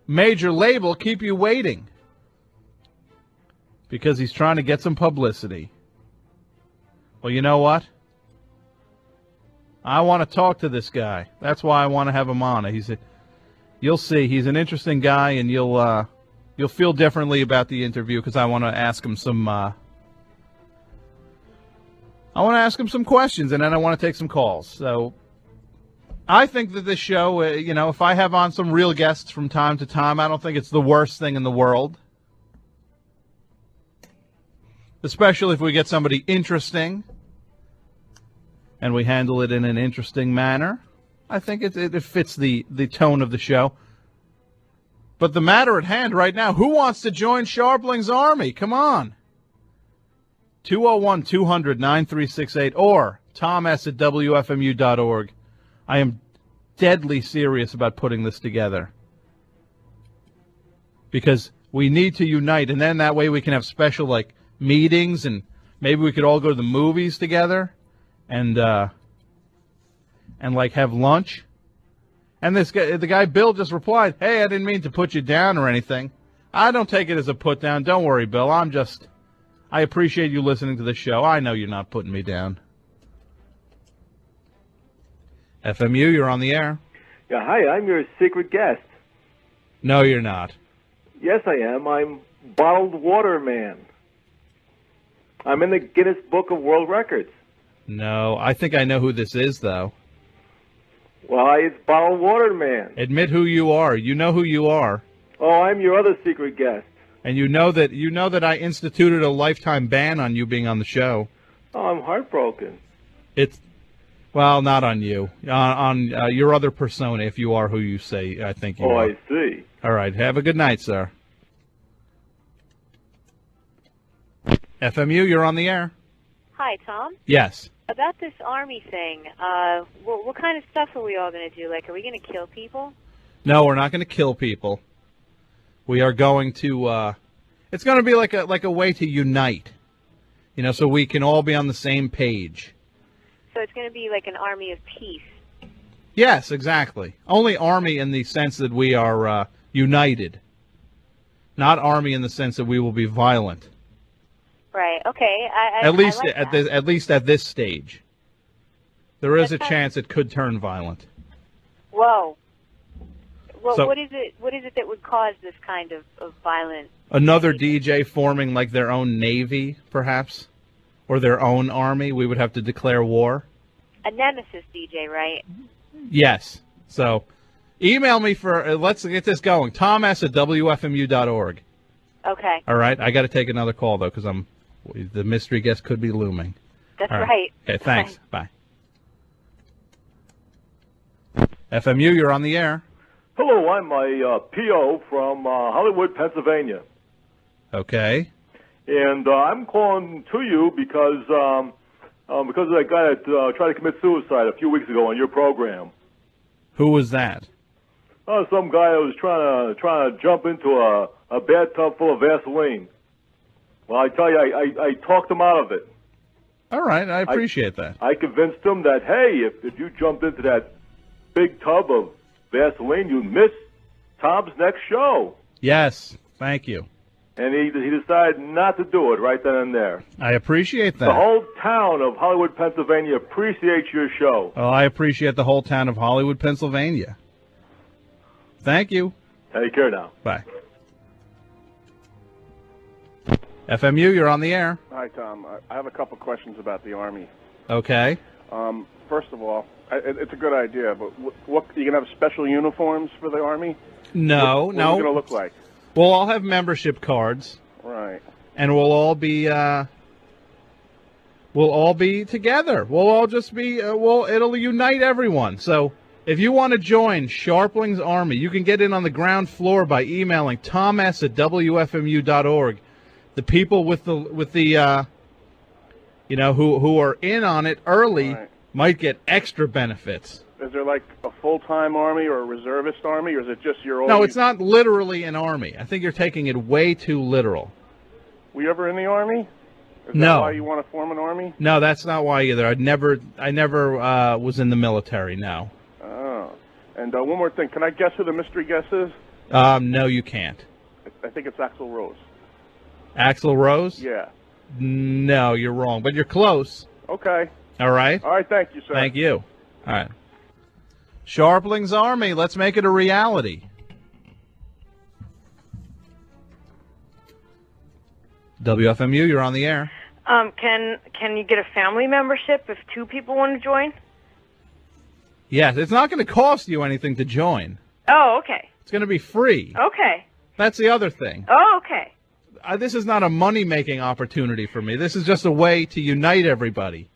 major label keep you waiting because he's trying to get some publicity. Well, you know what? I want to talk to this guy. That's why I want to have him on. You'll see. He's an interesting guy, and you'll feel differently about the interview because I want to ask him some. I want to ask him some questions, and then I want to take some calls. So I think that this show, if I have on some real guests from time to time, I don't think it's the worst thing in the world. Especially if we get somebody interesting and we handle it in an interesting manner. I think it fits the tone of the show. But the matter at hand right now, who wants to join Scharpling's Army? Come on. 201-200-9368 or toms@wfmu.org. I am deadly serious about putting this together. Because we need to unite, and then that way we can have special, meetings, and maybe we could all go to the movies together and have lunch. And the guy Bill just replied, "Hey, I didn't mean to put you down or anything." I don't take it as a put down. Don't worry, Bill. I appreciate you listening to the show. I know you're not putting me down. FMU, you're on the air. Yeah, hi, I'm your secret guest. No, you're not. Yes, I am. I'm Bottled Water Man. I'm in the Guinness Book of World Records. No, I think I know who this is, though. Well, it's Bottled Water Man. Admit who you are. You know who you are. Oh, I'm your other secret guest. And you know that I instituted a lifetime ban on you being on the show. Oh, I'm heartbroken. Well, not on you. On your other persona, if you are who you say I think you are. Oh, I see. All right. Have a good night, sir. FMU, you're on the air. Hi, Tom. Yes. About this Army thing, what kind of stuff are we all going to do? Are we going to kill people? No, we're not going to kill people. We are going to. It's going to be like a way to unite, so we can all be on the same page. So it's going to be like an army of peace. Yes, exactly. Only army in the sense that we are united, not army in the sense that we will be violent. Right. Okay. At least I like at least at this stage, there is a That's chance it could turn violent. Whoa. Well, So- what is it that would cause this kind of violence? Another DJ forming like their own navy, perhaps, or their own army. We would have to declare war. A nemesis DJ, right? Yes. So, email me for let's get this going. Tom@wfmu.org. Okay. All right. I got to take another call though because the mystery guest could be looming. That's All right. Okay. Thanks. Bye. FMU, you're on the air. Hello, I'm a P.O. from Hollywood, Pennsylvania. Okay. And I'm calling to you because of that guy that tried to commit suicide a few weeks ago on your program. Who was that? Some guy that was trying to jump into a bathtub full of Vaseline. Well, I tell you, I talked him out of it. All right, I appreciate that. I convinced him that, hey, if you jumped into that big tub of Vaseline, you'd miss Tom's next show. Yes, thank you. And he decided not to do it right then and there. I appreciate that. The whole town of Hollywood, Pennsylvania appreciates your show. Well, I appreciate the whole town of Hollywood, Pennsylvania. Thank you. Take care now. Bye. FMU, you're on the air. Hi, Tom. I have a couple questions about the Army. Okay. First of all, it's a good idea, but what you gonna have special uniforms for the Army? No, what no. What's it gonna look like? We'll all have membership cards. Right. And we'll all be together. We'll all just be it'll unite everyone. So if you want to join Scharpling's Army, you can get in on the ground floor by emailing toms@wfmu.org. The people with the who are in on it early might get extra benefits. Is there like a full-time Army or a reservist Army, or is it just your own? No, it's not literally an army. I think you're taking it way too literal. Were you ever in the Army? Is No. that why you want to form an Army? No, that's not why either. I never was in the military. No. Oh. And one more thing. Can I guess who the mystery guest is? No, you can't. I think it's Axl Rose. Axl Rose? Yeah. No, you're wrong, but you're close. Okay. All right? All right, thank you, sir. Thank you. All right. Scharpling's Army, let's make it a reality. WFMU, you're on the air. Can you get a family membership if two people want to join? Yes, it's not going to cost you anything to join. Oh, okay. It's going to be free. Okay. That's the other thing. Oh, okay. This is not a money-making opportunity for me. This is just a way to unite everybody.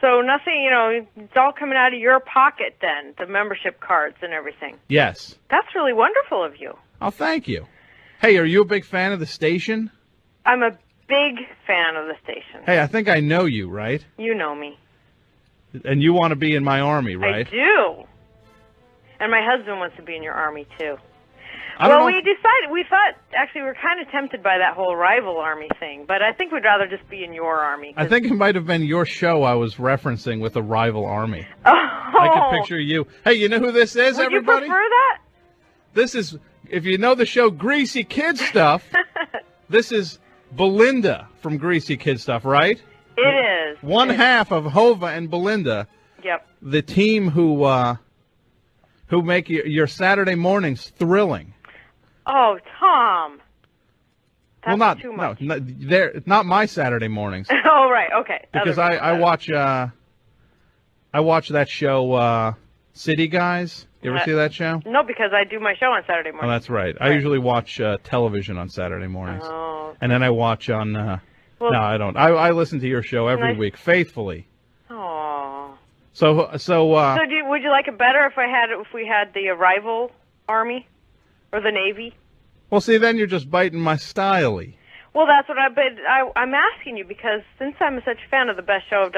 So nothing, it's all coming out of your pocket then, the membership cards and everything. Yes. That's really wonderful of you. Oh, thank you. Hey, are you a big fan of the station? I'm a big fan of the station. Hey, I think I know you, right? You know me. And you want to be in my army, right? I do. And my husband wants to be in your army, too. I don't know we thought, actually, we were kind of tempted by that whole rival army thing, but I think we'd rather just be in your army. I think it might have been your show I was referencing with the rival army. Oh. I could picture you. Hey, you know who this is, everybody? Would you prefer that? This is, if you know the show Greasy Kid Stuff, this is Belinda from Greasy Kid Stuff, right? It is. One half of Hova and Belinda. Yep. The team who make your Saturday mornings thrilling. Oh, Tom. That's too much. No, not my Saturday mornings. Oh, right, okay. Because I watch that show City Guys. You ever see that show? No, because I do my show on Saturday morning. Oh, that's right. I usually watch television on Saturday mornings. Oh. And then I watch on... no, I don't. I listen to your show every week, faithfully. Oh. So would you like it better if we had the rival army or the Navy? Well, see, then you're just biting my style-y. Well, that's what I'm asking you, because since I'm such a fan of the best show of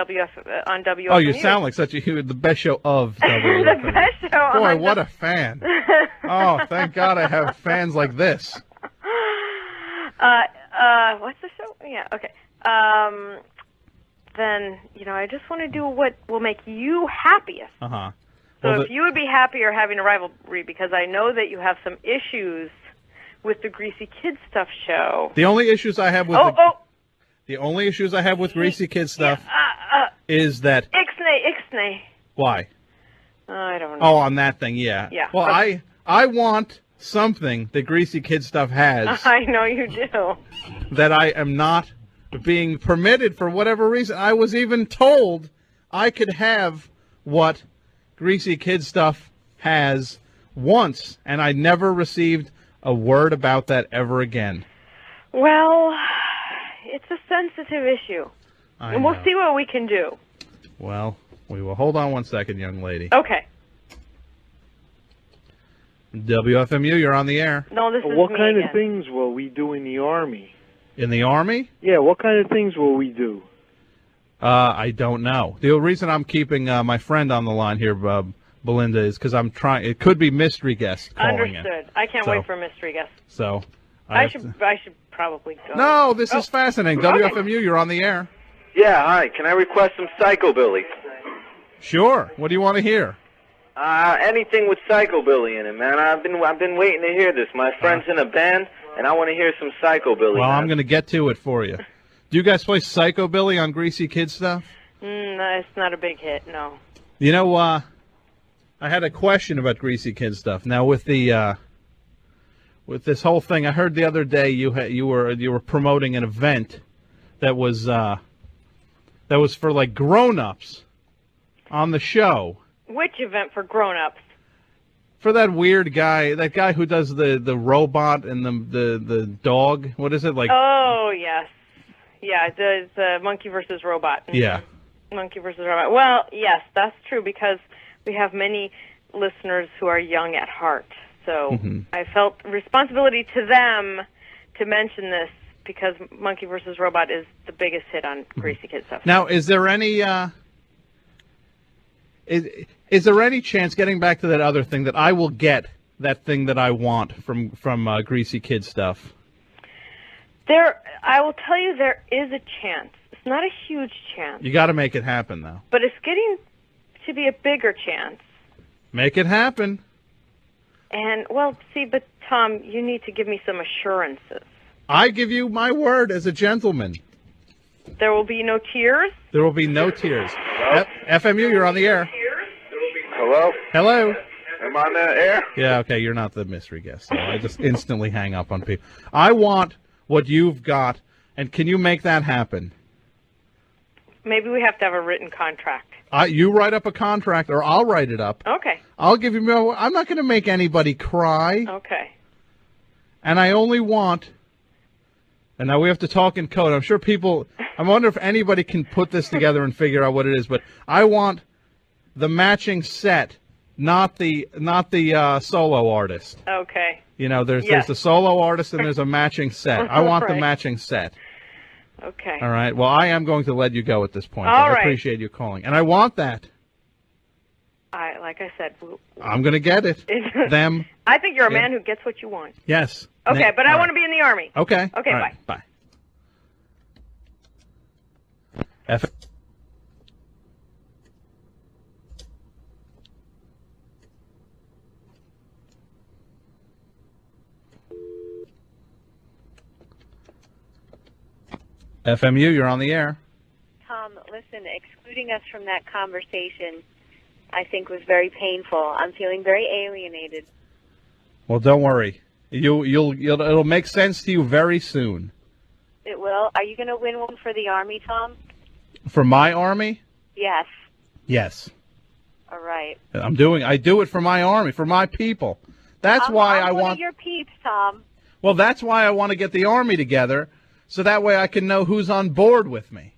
on WFMU. Oh, you sound like the best show of WFMU. The best show. Boy, what a fan! Oh, thank God I have fans like this. What's the show? Yeah, okay. Then I just want to do what will make you happiest. Uh-huh. So if you would be happier having a rivalry, because I know that you have some issues with the Greasy Kid Stuff show. The only issues I have with Greasy Kid Stuff is that Ixnay. Why? I don't know. Oh, on that thing, yeah. Yeah. Well, I want something that Greasy Kid Stuff has. I know you do. That I am not being permitted for whatever reason. I was even told I could have what Greasy Kid Stuff has once, and I never received a word about that ever again. Well, it's a sensitive issue. And we'll see what we can do. Well, we will. Hold on one second, young lady. Okay. WFMU, you're on the air. No, this is What me kind again. of things will we do in the Army? In the Army? Yeah, what kind of things will we do? I don't know. The reason I'm keeping my friend on the line here, Belinda, is because I'm trying. It could be mystery guest calling in. Understood. I can't wait for a mystery guest. So I should probably go. No, this is fascinating. WFMU, you're on the air. Yeah, hi. Can I request some Psychobilly? Sure. What do you want to hear? Anything with Psychobilly in it, man. I've been waiting to hear this. My friend's in a band, and I want to hear some Psychobilly. Well, man. I'm going to get to it for you. Do you guys play Psychobilly on Greasy Kid Stuff? No, it's not a big hit, no. You know, I had a question about Greasy Kid Stuff. Now, with the with this whole thing, I heard the other day you were promoting an event that was for like grown-ups on the show. Which event for grown-ups? For that weird guy, that guy who does the robot and the dog. What is it like? Oh, yes. Yeah, the monkey versus robot. Yeah. Monkey versus robot. Well, yes, that's true because we have many listeners who are young at heart. So I felt responsibility to them to mention this because Monkey versus Robot is the biggest hit on Greasy Kid Stuff. Now, is there any is there any chance, getting back to that other thing, that I will get that thing that I want from Greasy Kid Stuff? I will tell you, there is a chance. It's not a huge chance, You got to make it happen, though. but it's getting to be a bigger chance. Make it happen. And, well, see, but, Tom, you need to give me some assurances. I give you my word as a gentleman. There will be no tears? There will be no tears. FMU, you're on the air. Hello? Hello? Am I on the air? Yeah, okay, you're not the mystery guest. So I just instantly hang up on people. I want what you've got, and can you make that happen? Maybe we have to have a written contract. You write up a contract, or I'll write it up. Okay. I'll give you more. I'm not going to make anybody cry. Okay. And I only want, and now we have to talk in code. I'm sure people, I wonder if anybody can put this together and figure out what it is, but I want the matching set, not the solo artist. Okay. You know, there's the solo artist and there's a matching set. I want the matching set. Okay. All right. Well, I am going to let you go at this point. All I right. appreciate you calling. And I want that. Like I said, I'm going to get it. Them. I think you're a man who gets what you want. Yes. Okay, but I want to be in the Army. Okay. Okay, All bye. right. Bye. FMU, you're on the air. Tom, listen, excluding us from that conversation, I think was very painful. I'm feeling very alienated. Well, don't worry. It'll make sense to you very soon. It will. Are you going to win one for the Army, Tom? For my Army? Yes. Yes. All right. I do it for my Army, for my people. That's why I I'm one want. of your peeps, Tom. Well, that's why I want to get the Army together, so that way I can know who's on board with me.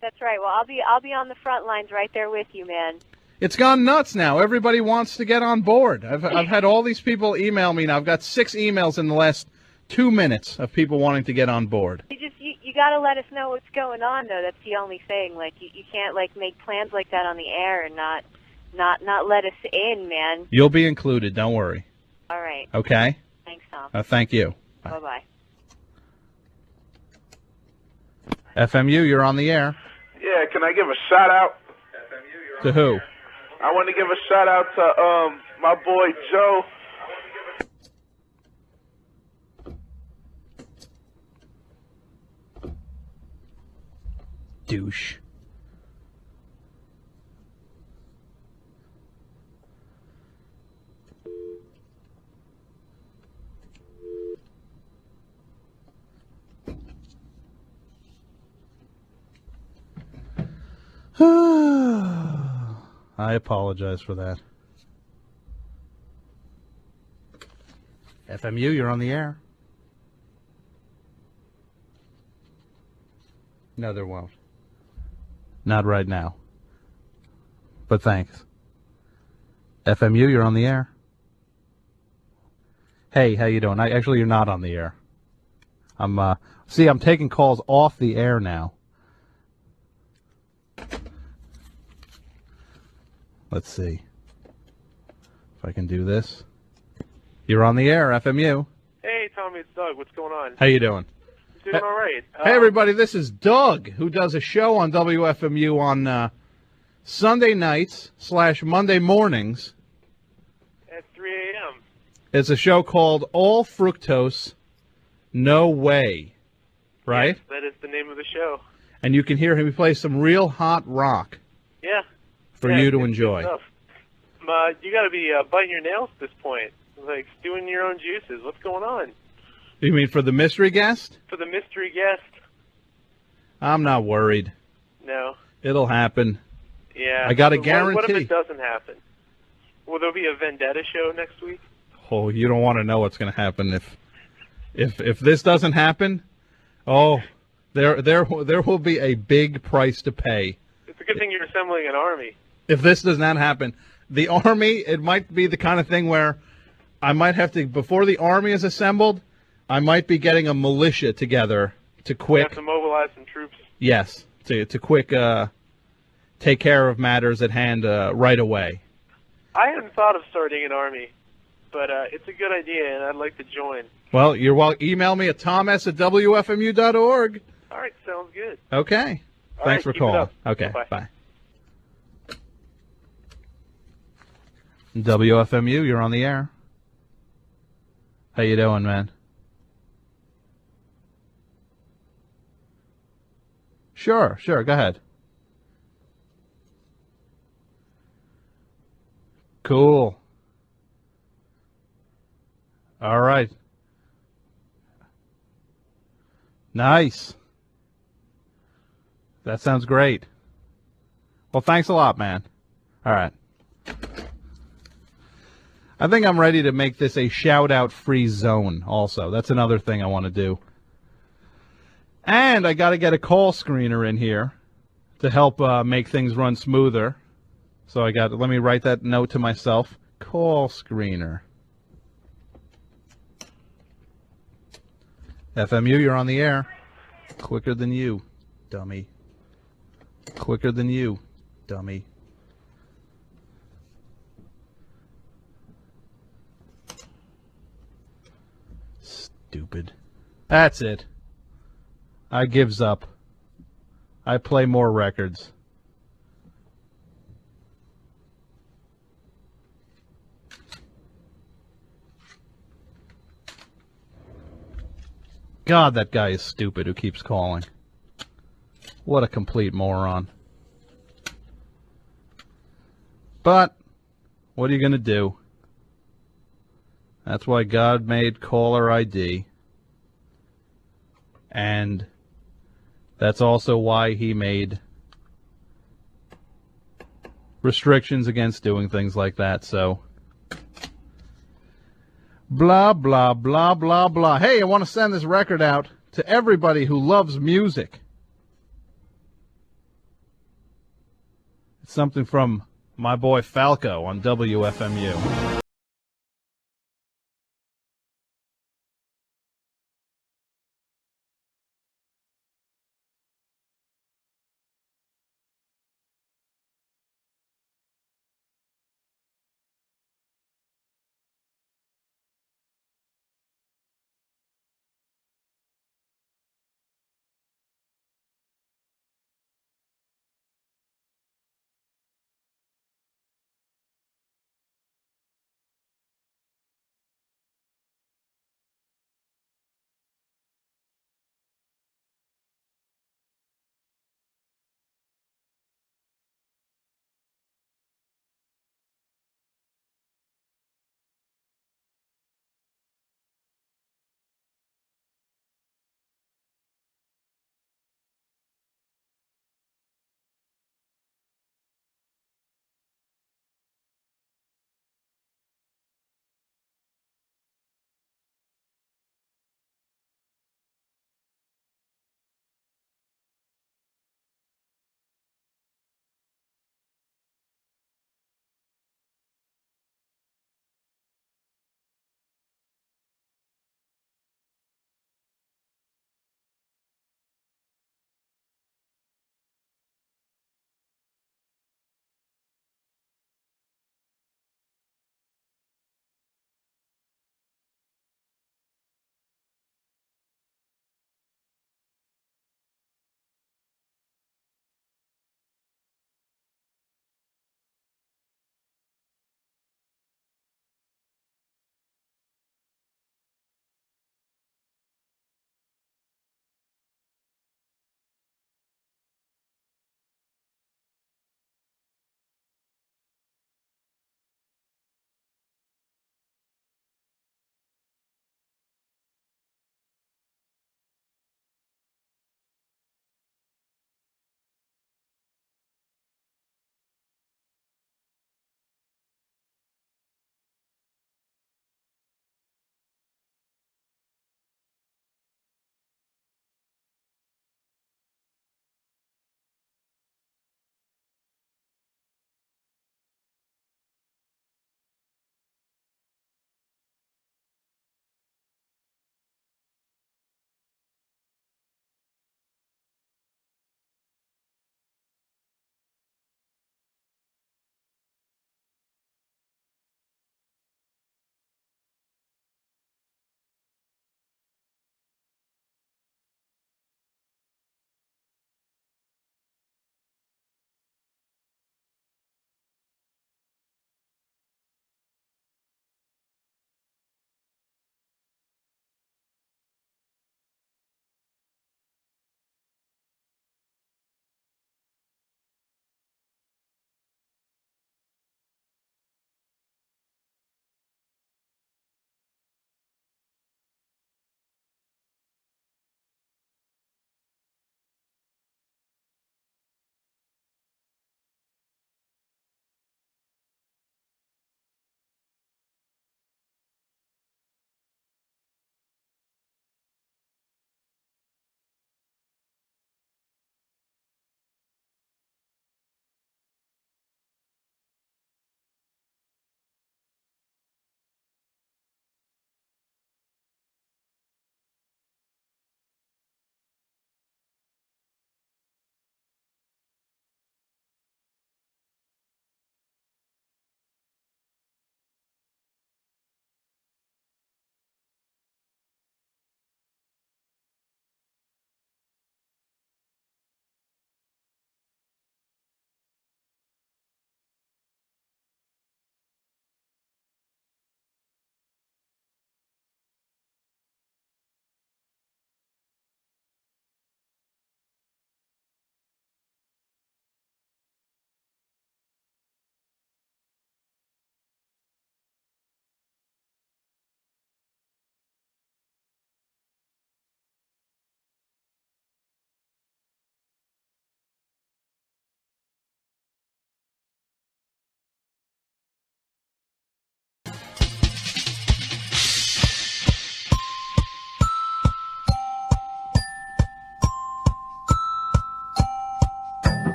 That's right. Well, I'll be on the front lines right there with you, man. It's gone nuts now. Everybody wants to get on board. I've had all these people email me now. I've got 6 emails in the last 2 minutes of people wanting to get on board. You got to let us know what's going on, though. That's the only thing. Like you can't make plans like that on the air and not let us in, man. You'll be included. Don't worry. All right. Okay. Thanks, Tom. Thank you. Bye bye. FMU, you're on the air. Yeah, can I give a shout out? To who? I want to give a shout out to my boy Joe. Douche. I apologize for that. FMU, you're on the air. No, there won't. Not right now. But thanks. FMU, you're on the air. Hey, how you doing? Actually, you're not on the air. I'm taking calls off the air now. Let's see if I can do this. You're on the air, FMU. Hey, Tommy, it's Doug. What's going on? How you doing? Doing all right. Hey, everybody, this is Doug, who does a show on WFMU on Sunday nights / Monday mornings. At 3 a.m. It's a show called All Fructose, No Way, right? Yes, that is the name of the show. And you can hear him play some real hot rock Yeah. for Yeah, you to it's enjoy. good stuff. You got to be biting your nails at this point. Like, doing your own juices. What's going on? You mean for the mystery guest? For the mystery guest? I'm not worried. No. It'll happen. Yeah. I got a So guarantee. What if it doesn't happen? Will there be a Vendetta show next week? Oh, you don't want to know what's going to happen if this doesn't happen. Oh, there will be a big price to pay. It's a good thing you're assembling an army. If this does not happen, the army, it might be the kind of thing where I might have to, before the army is assembled, I might be getting a militia together to You quick, have to mobilize some troops. yes, to quick take care of matters at hand right away. I hadn't thought of starting an army, but it's a good idea, and I'd like to join. Well, you're welcome. Email me at toms@wfmu.org. All right, sounds good. Okay. All Thanks right, for keep it calling. up. Okay, Bye-bye. bye. WFMU, you're on the air. How you doing, man? Sure, go ahead. Cool. All right. Nice. That sounds great. Well, thanks a lot, man. All right. I think I'm ready to make this a shout-out free zone also. That's another thing I want to do. And I got to get a call screener in here to help make things run smoother. So let me write that note to myself. Call screener. FMU, you're on the air. Quicker than you, dummy. Quicker than you, dummy. Stupid. That's it. I gives up. I play more records. God, that guy is stupid who keeps calling. What a complete moron. But, what are you going to do? That's why God made caller ID. And that's also why he made restrictions against doing things like that. So, blah, blah, blah, blah, blah. Hey, I want to send this record out to everybody who loves music. It's something from my boy Falco on WFMU.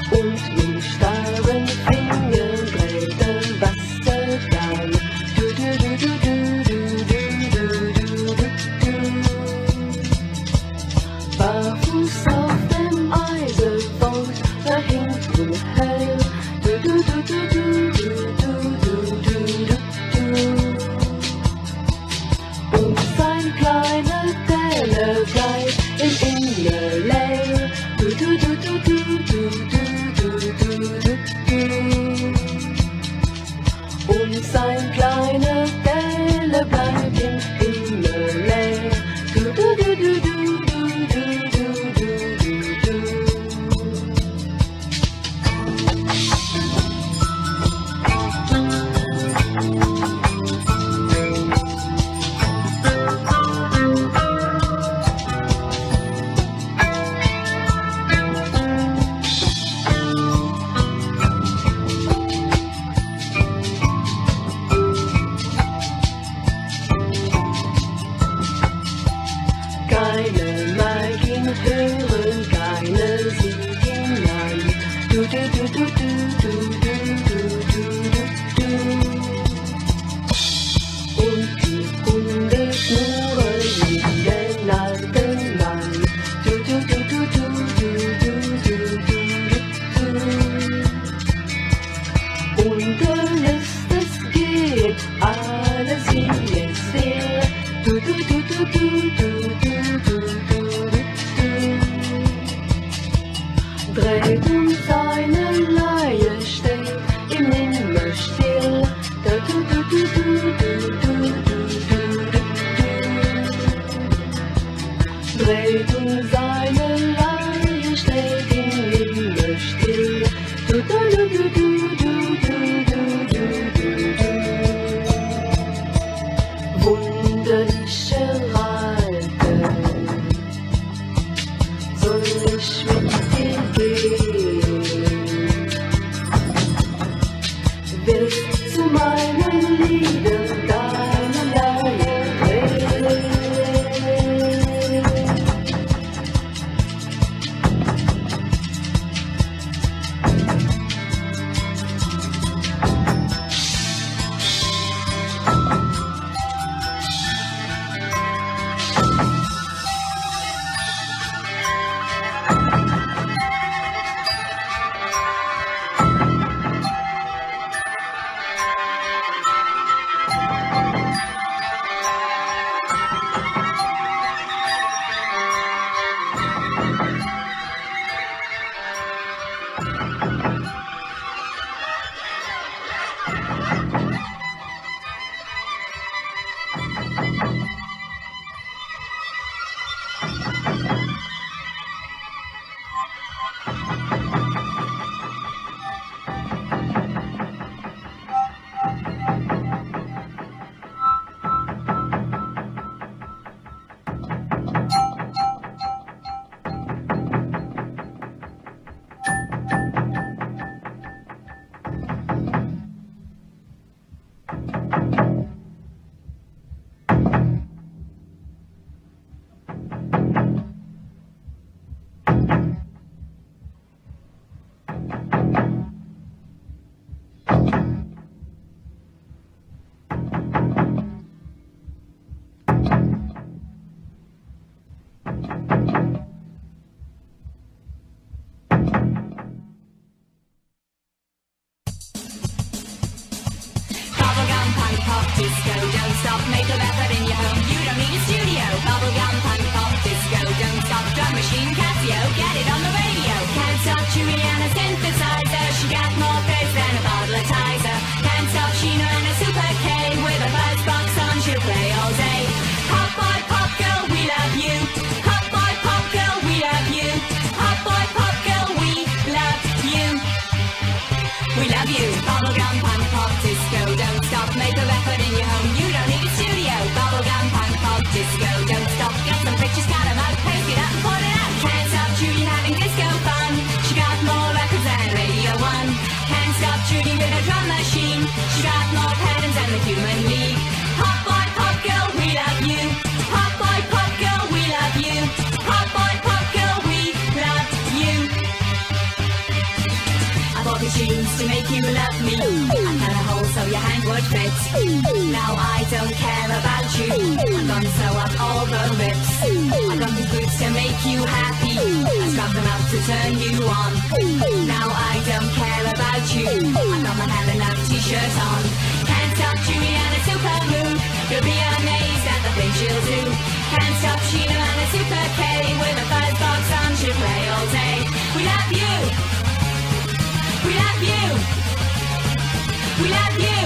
Und mit starren Fingern dreht er Wassergang. Barfuß auf dem Eisenboot, da hinten hell. Und sein kleiner Teller bleibt im Innerlein. Und sein kleiner Teller bleibt im Innerlein. Keiner mag ihn hören, keiner sieht hinein. Und die Hunde schnurren in den alten Mann. Und er lässt es gehen, alles wie es will. Dreht um seine Leier, steht ihm nimmer still. Dreht um seine Leier, steht ihm nimmer still. Wunderliche Reiter, soll ich mit dir gehen? Willst du meine Liebe, deine Leier drehen? Disco, don't stop, make a method in your home. You don't need a studio. Bubblegum, punk, pop, disco, don't stop. Drum machine, Casio, get it on the radio. Can't stop Chewie and a synthesizer. She got more bass than a bottle of Tizer. Can't stop Sheena and a Super K. With a buzz box on, she'll play all day. Hot boy, pop girl, we love you. Hot boy, pop girl, we love you. Hot boy, pop girl, we love you. We love you. Bubblegum, punk, pop, disco, don't stop. Make a record in your home. You don't need a studio. Bubblegum, punk, pop, disco, don't stop. Get some shoes to make you love me. I cut a hole so your hand would fit. Now I don't care about you. I'm gonna sew up all the rips. I got these boots to make you happy. I scrub them up to turn you on. Now I don't care about you. I got my Helen Up t-shirt on. Can't stop Juliana Super Moon. You'll be amazed at the things she'll do. Can't stop Sheena and a Super K. With a fuzz box on, she'll play all day. We love you. We love you. We love you.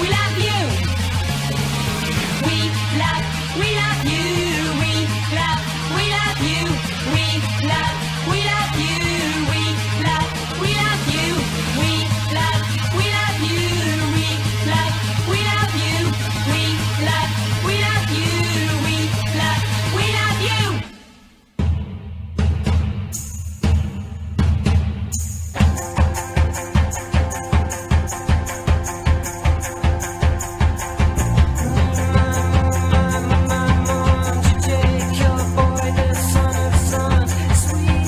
We love you. We love you. We love you. We love you. We love you. We love you. We love you. We love you. We love you. We love you. Take your boy, the son of sun, sweet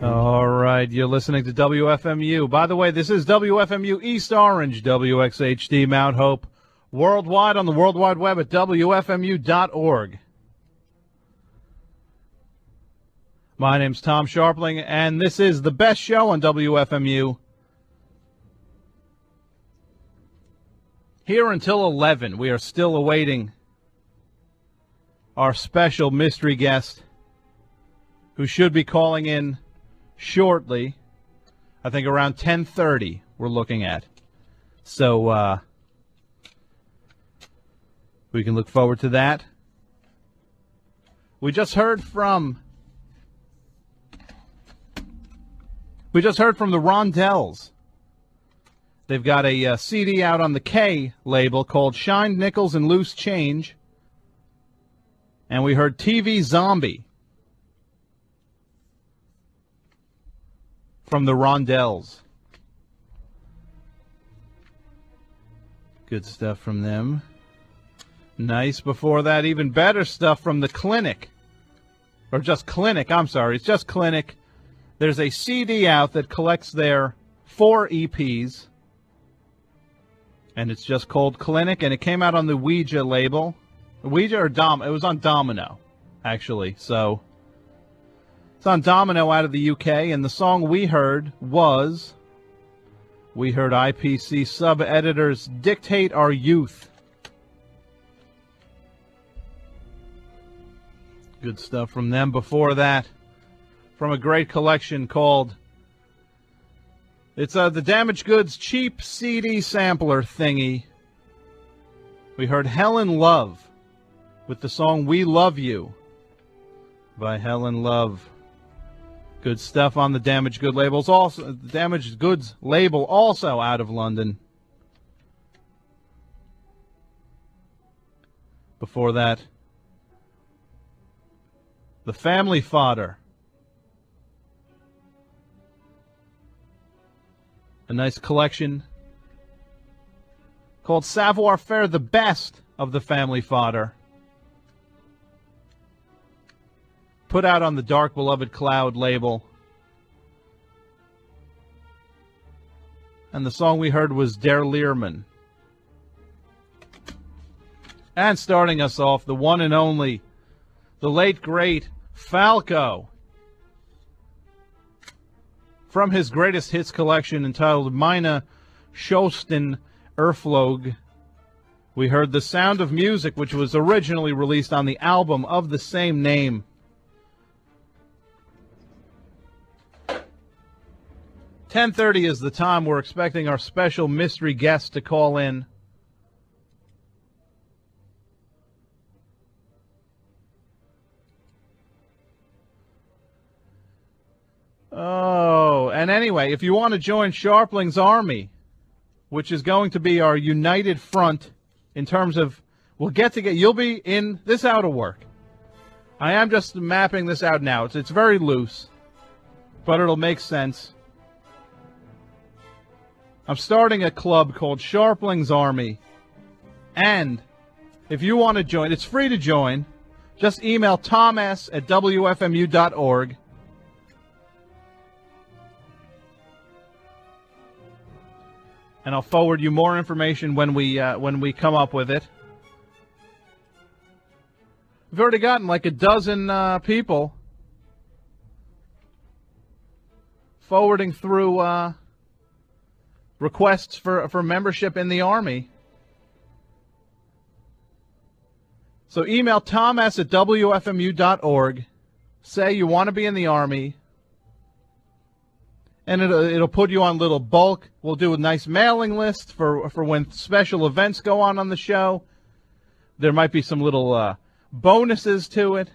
All right, you're listening to WFMU. By the way, this is WFMU East Orange, WXHD Mount Hope, worldwide on the World Wide Web at WFMU.org. My name's Tom Scharpling, and this is the best show on WFMU. Here until 11, we are still awaiting our special mystery guest who should be calling in shortly. I think around 10:30 we're looking at. So we can look forward to that. We just heard from the Rondells. They've got a CD out on the K label called Shine Nickels and Loose Change. And we heard TV Zombie from the Rondells. Good stuff from them. Nice. Before that, even better stuff from the Clinic. Or just Clinic, I'm sorry. It's just Clinic. There's a CD out that collects their 4 EPs. And it's just called Clinic, and it came out on the Ouija label. Ouija or It was on Domino, actually. So it's on Domino out of the UK, and the song we heard IPC sub-editors Dictate Our Youth. Good stuff from them. Before that, from a great collection called... It's the Damaged Goods cheap CD sampler thingy. We heard Helen Love with the song We Love You by Helen Love. Good stuff on the Damaged Goods labels. Also, the Damaged Goods label also out of London. Before that, The Family Fodder. A nice collection called Savoir Faire, the best of the Family Fodder. Put out on the Dark Beloved Cloud label. And the song we heard was Der Lehrman. And starting us off, the one and only, the late great Falco. From his greatest hits collection entitled Meine Schosten Erflog, we heard The Sound of Music, which was originally released on the album of the same name. 10:30 is the time we're expecting our special mystery guest to call in. Oh, and anyway, if you want to join Scharpling's army, which is going to be our united front in terms of, you'll be in this out of work. I am just mapping this out now. It's very loose, but it'll make sense. I'm starting a club called Scharpling's Army, and if you want to join, it's free to join. Just email toms@wfmu.org. And I'll forward you more information when we come up with it. We've already gotten like a dozen people forwarding through requests for membership in the Army. So email toms@wfmu.org. Say you want to be in the Army. And it'll put you on little bulk. We'll do a nice mailing list for when special events go on the show. There might be some little bonuses to it.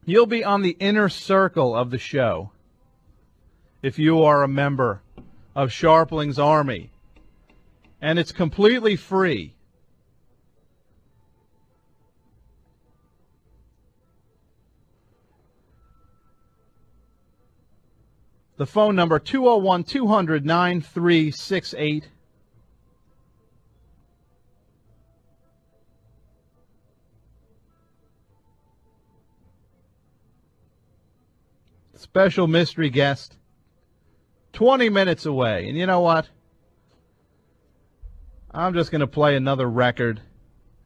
You'll be on the inner circle of the show if you are a member of Scharpling's Army. And it's completely free. The phone number, 201-200-9368. special mystery guest 20 minutes away. And you know what? I'm just going to play another record.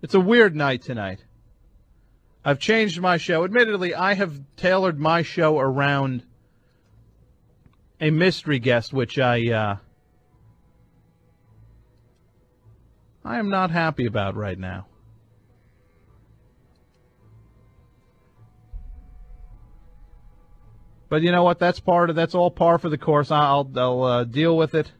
It's a weird night tonight. I've changed my show. Admittedly, I have tailored my show around a mystery guest, which I am not happy about right now. But you know what? That's all par for the course. I'll deal with it.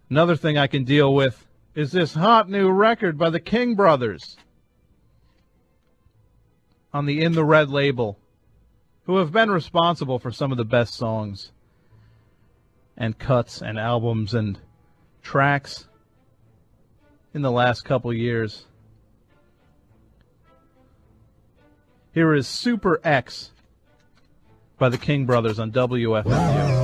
Another thing I can deal with is this hot new record by the King Brothers on the In the Red label, who have been responsible for some of the best songs and cuts and albums and tracks in the last couple years. Here is Super X by the King Brothers on WFMU.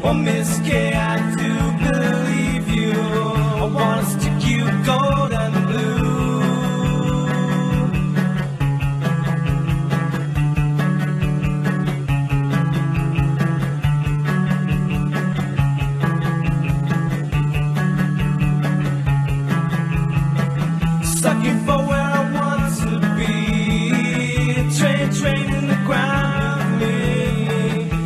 Oh, Miss K, I do believe you. I wanna stick you gold and blue. Sucking for where I want to be. Train in the ground with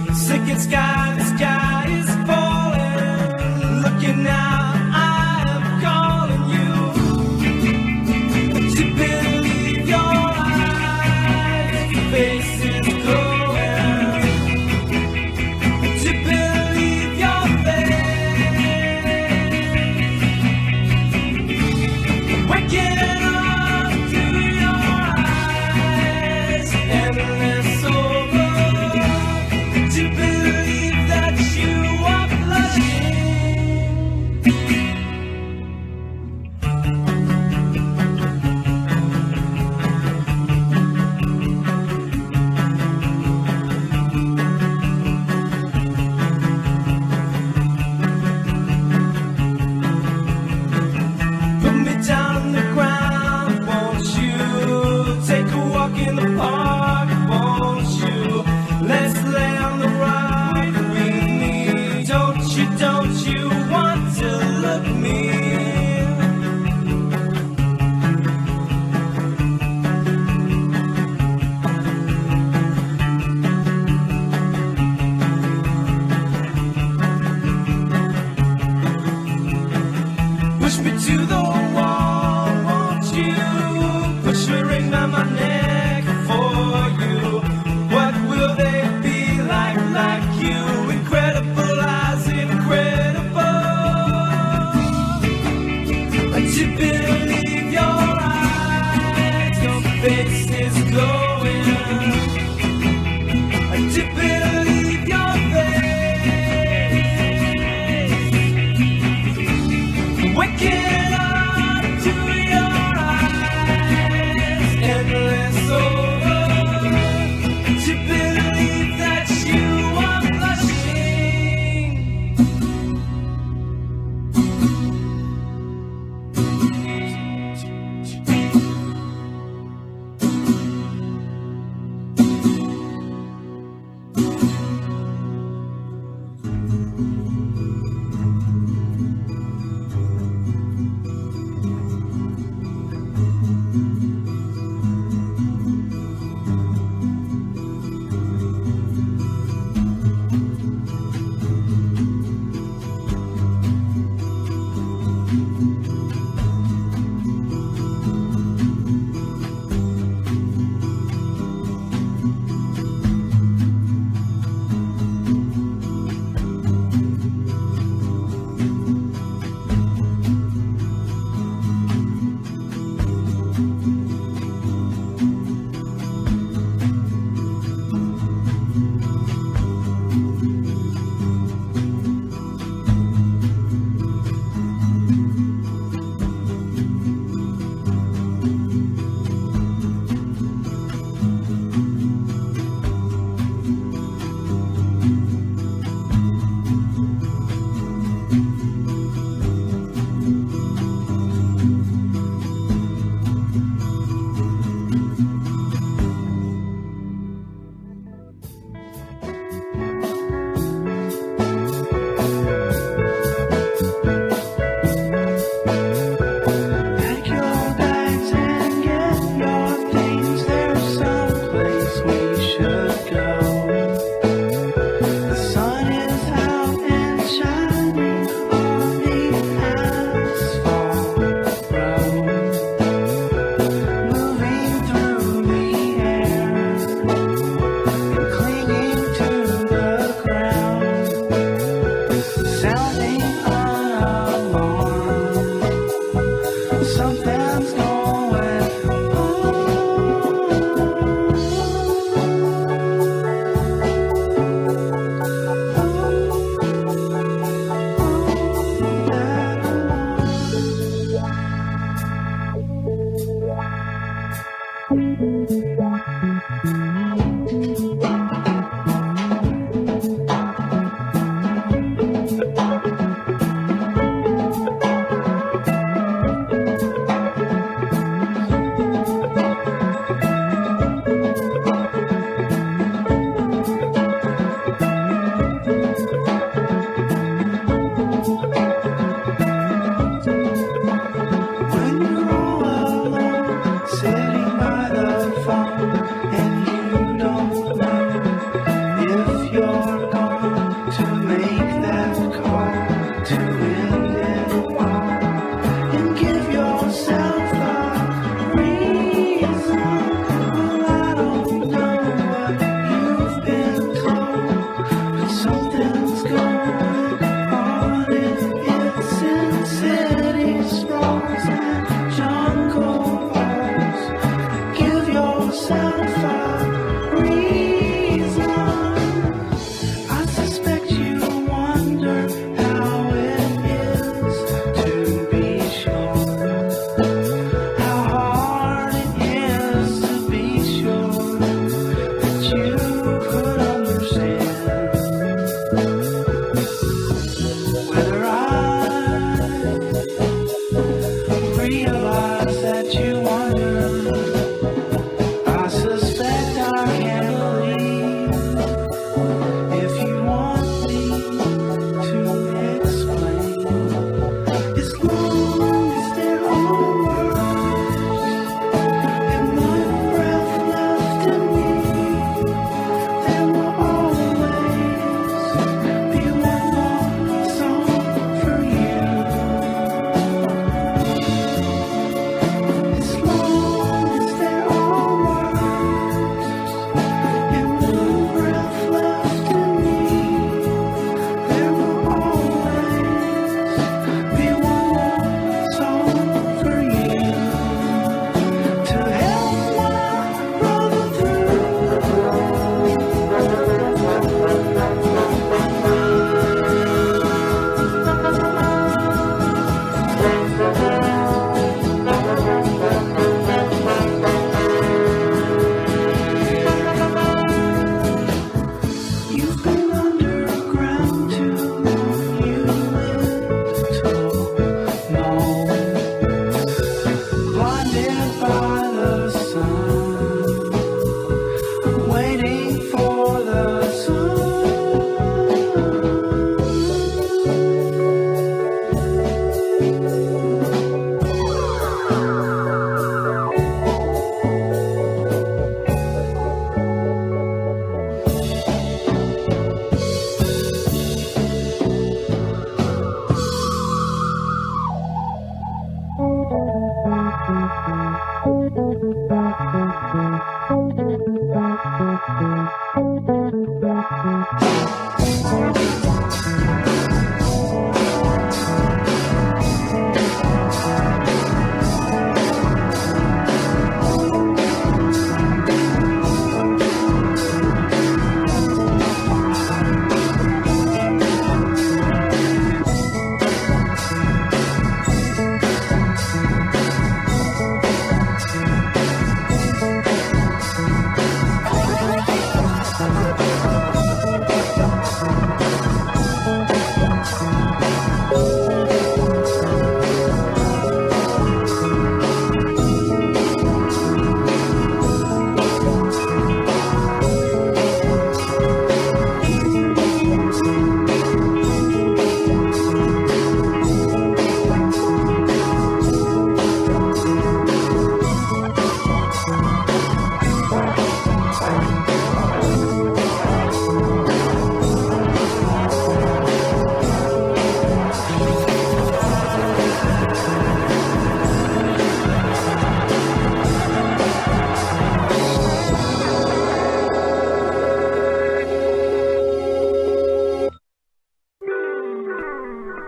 me. Sick and sky, the sky is falling. Looking out, I am calling you. To believe your eyes, your face is glowing. To believe your face. Waking up to your eyes, endless over. To believe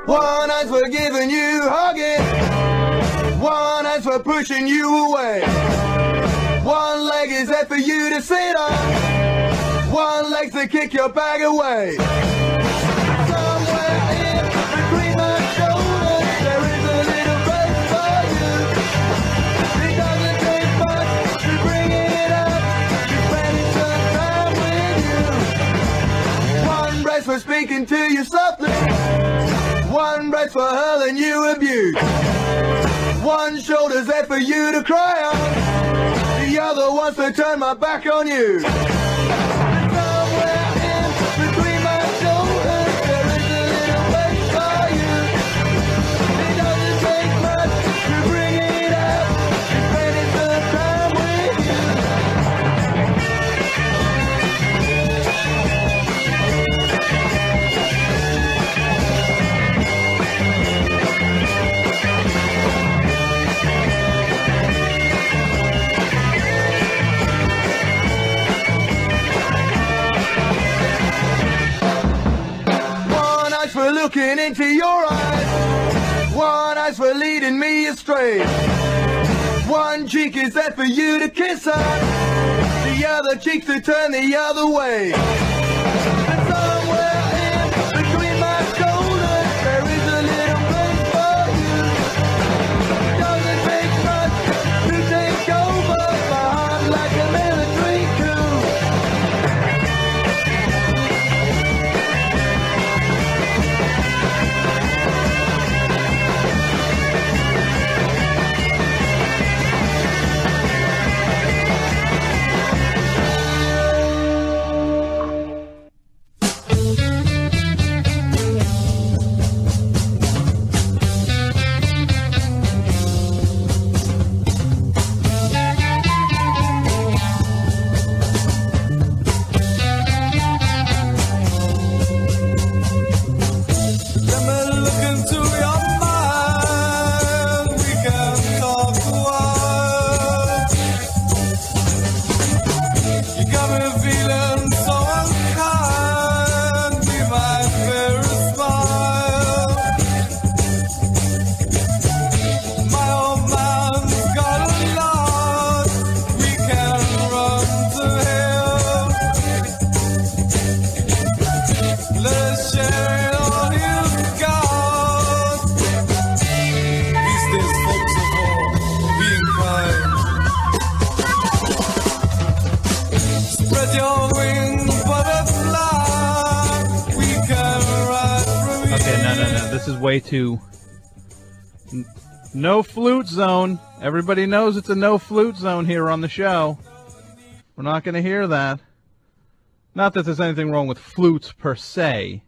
One hand's for giving you hugging, one hand's for pushing you away. One leg is there for you to sit on, one leg's to kick your bag away. Somewhere in between my shoulders there is a little place for you. It doesn't take much to bring it up, to spend some time with you. One breath for speaking to you softly, one breath for hurling you abuse. One shoulder's there for you to cry on, the other one's to turn my back on you. Somewhere in between my shoulders there is a little place for you. It doesn't take much to bring it up, to spend some time with you. looking into your eyes. One eye's for leading me astray. One cheek is that for you to kiss on. The other cheek's to turn the other way. And somewhere in between my shoulders there is a little place for you. Doesn't take much to take over my heart like a military coup. This is way too... No flute zone. Everybody knows it's a no flute zone here on the show. We're not going to hear that. Not that there's anything wrong with flutes per se.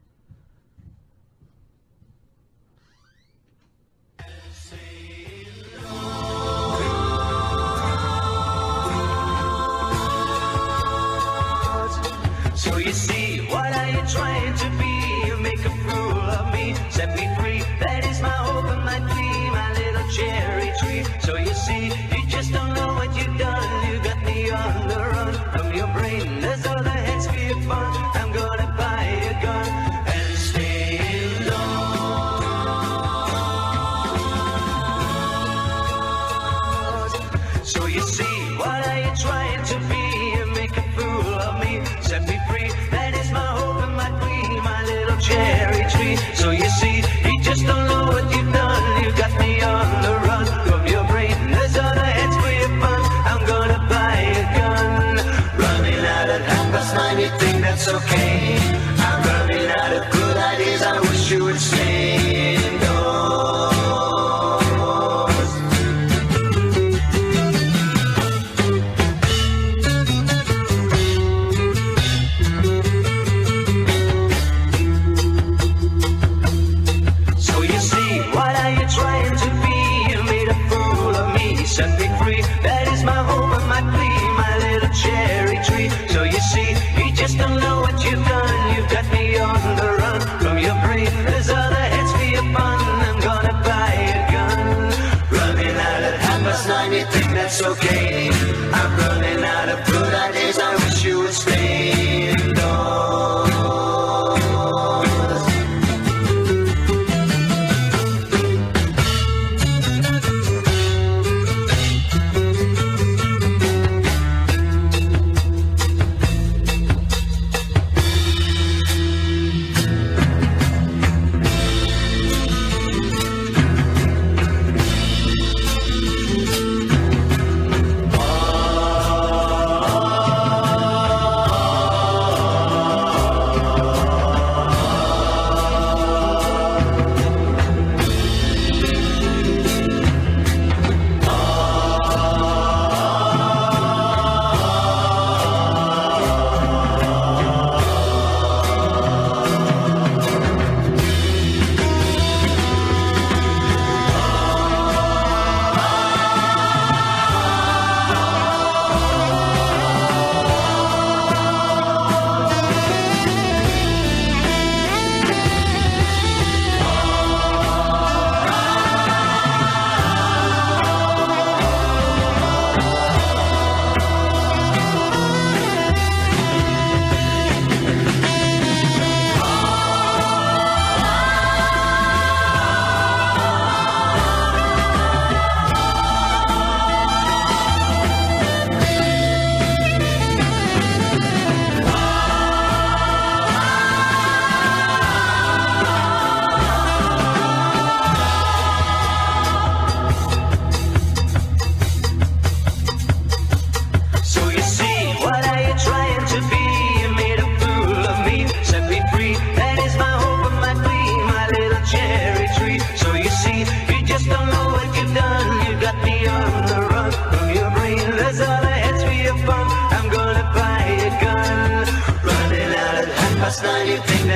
So you see, what are you trying to be? You make a fool of me, set me free. That is my hope and my plea, my little cherry tree. So you see, you just don't know what you've done. You got me on the run from your brain. There's other heads for your fun. I'm gonna buy a gun and stay indoors. So you see, what are you trying to be? You make a fool of me, set me free. That is my hope and my plea, my little cherry tree. So you see, you just don't know what you've done. You got me on the run from your brain. There's other heads for your fun. I'm gonna buy a gun. Running out at 9:30, you think that's okay? I'm running out of good ideas. I wish you would stay indoors. So you see, what are you trying to be? You made a fool of me, set me free. That is my hope and my plea, my little cherry tree. So you see, you just don't know what you've done. You've got me on the run from your brain. There's other heads for your fun. I'm gonna buy a gun. Running out at 9:30, you think that's okay? I'm running out of good ideas. I wish you would stay indoors.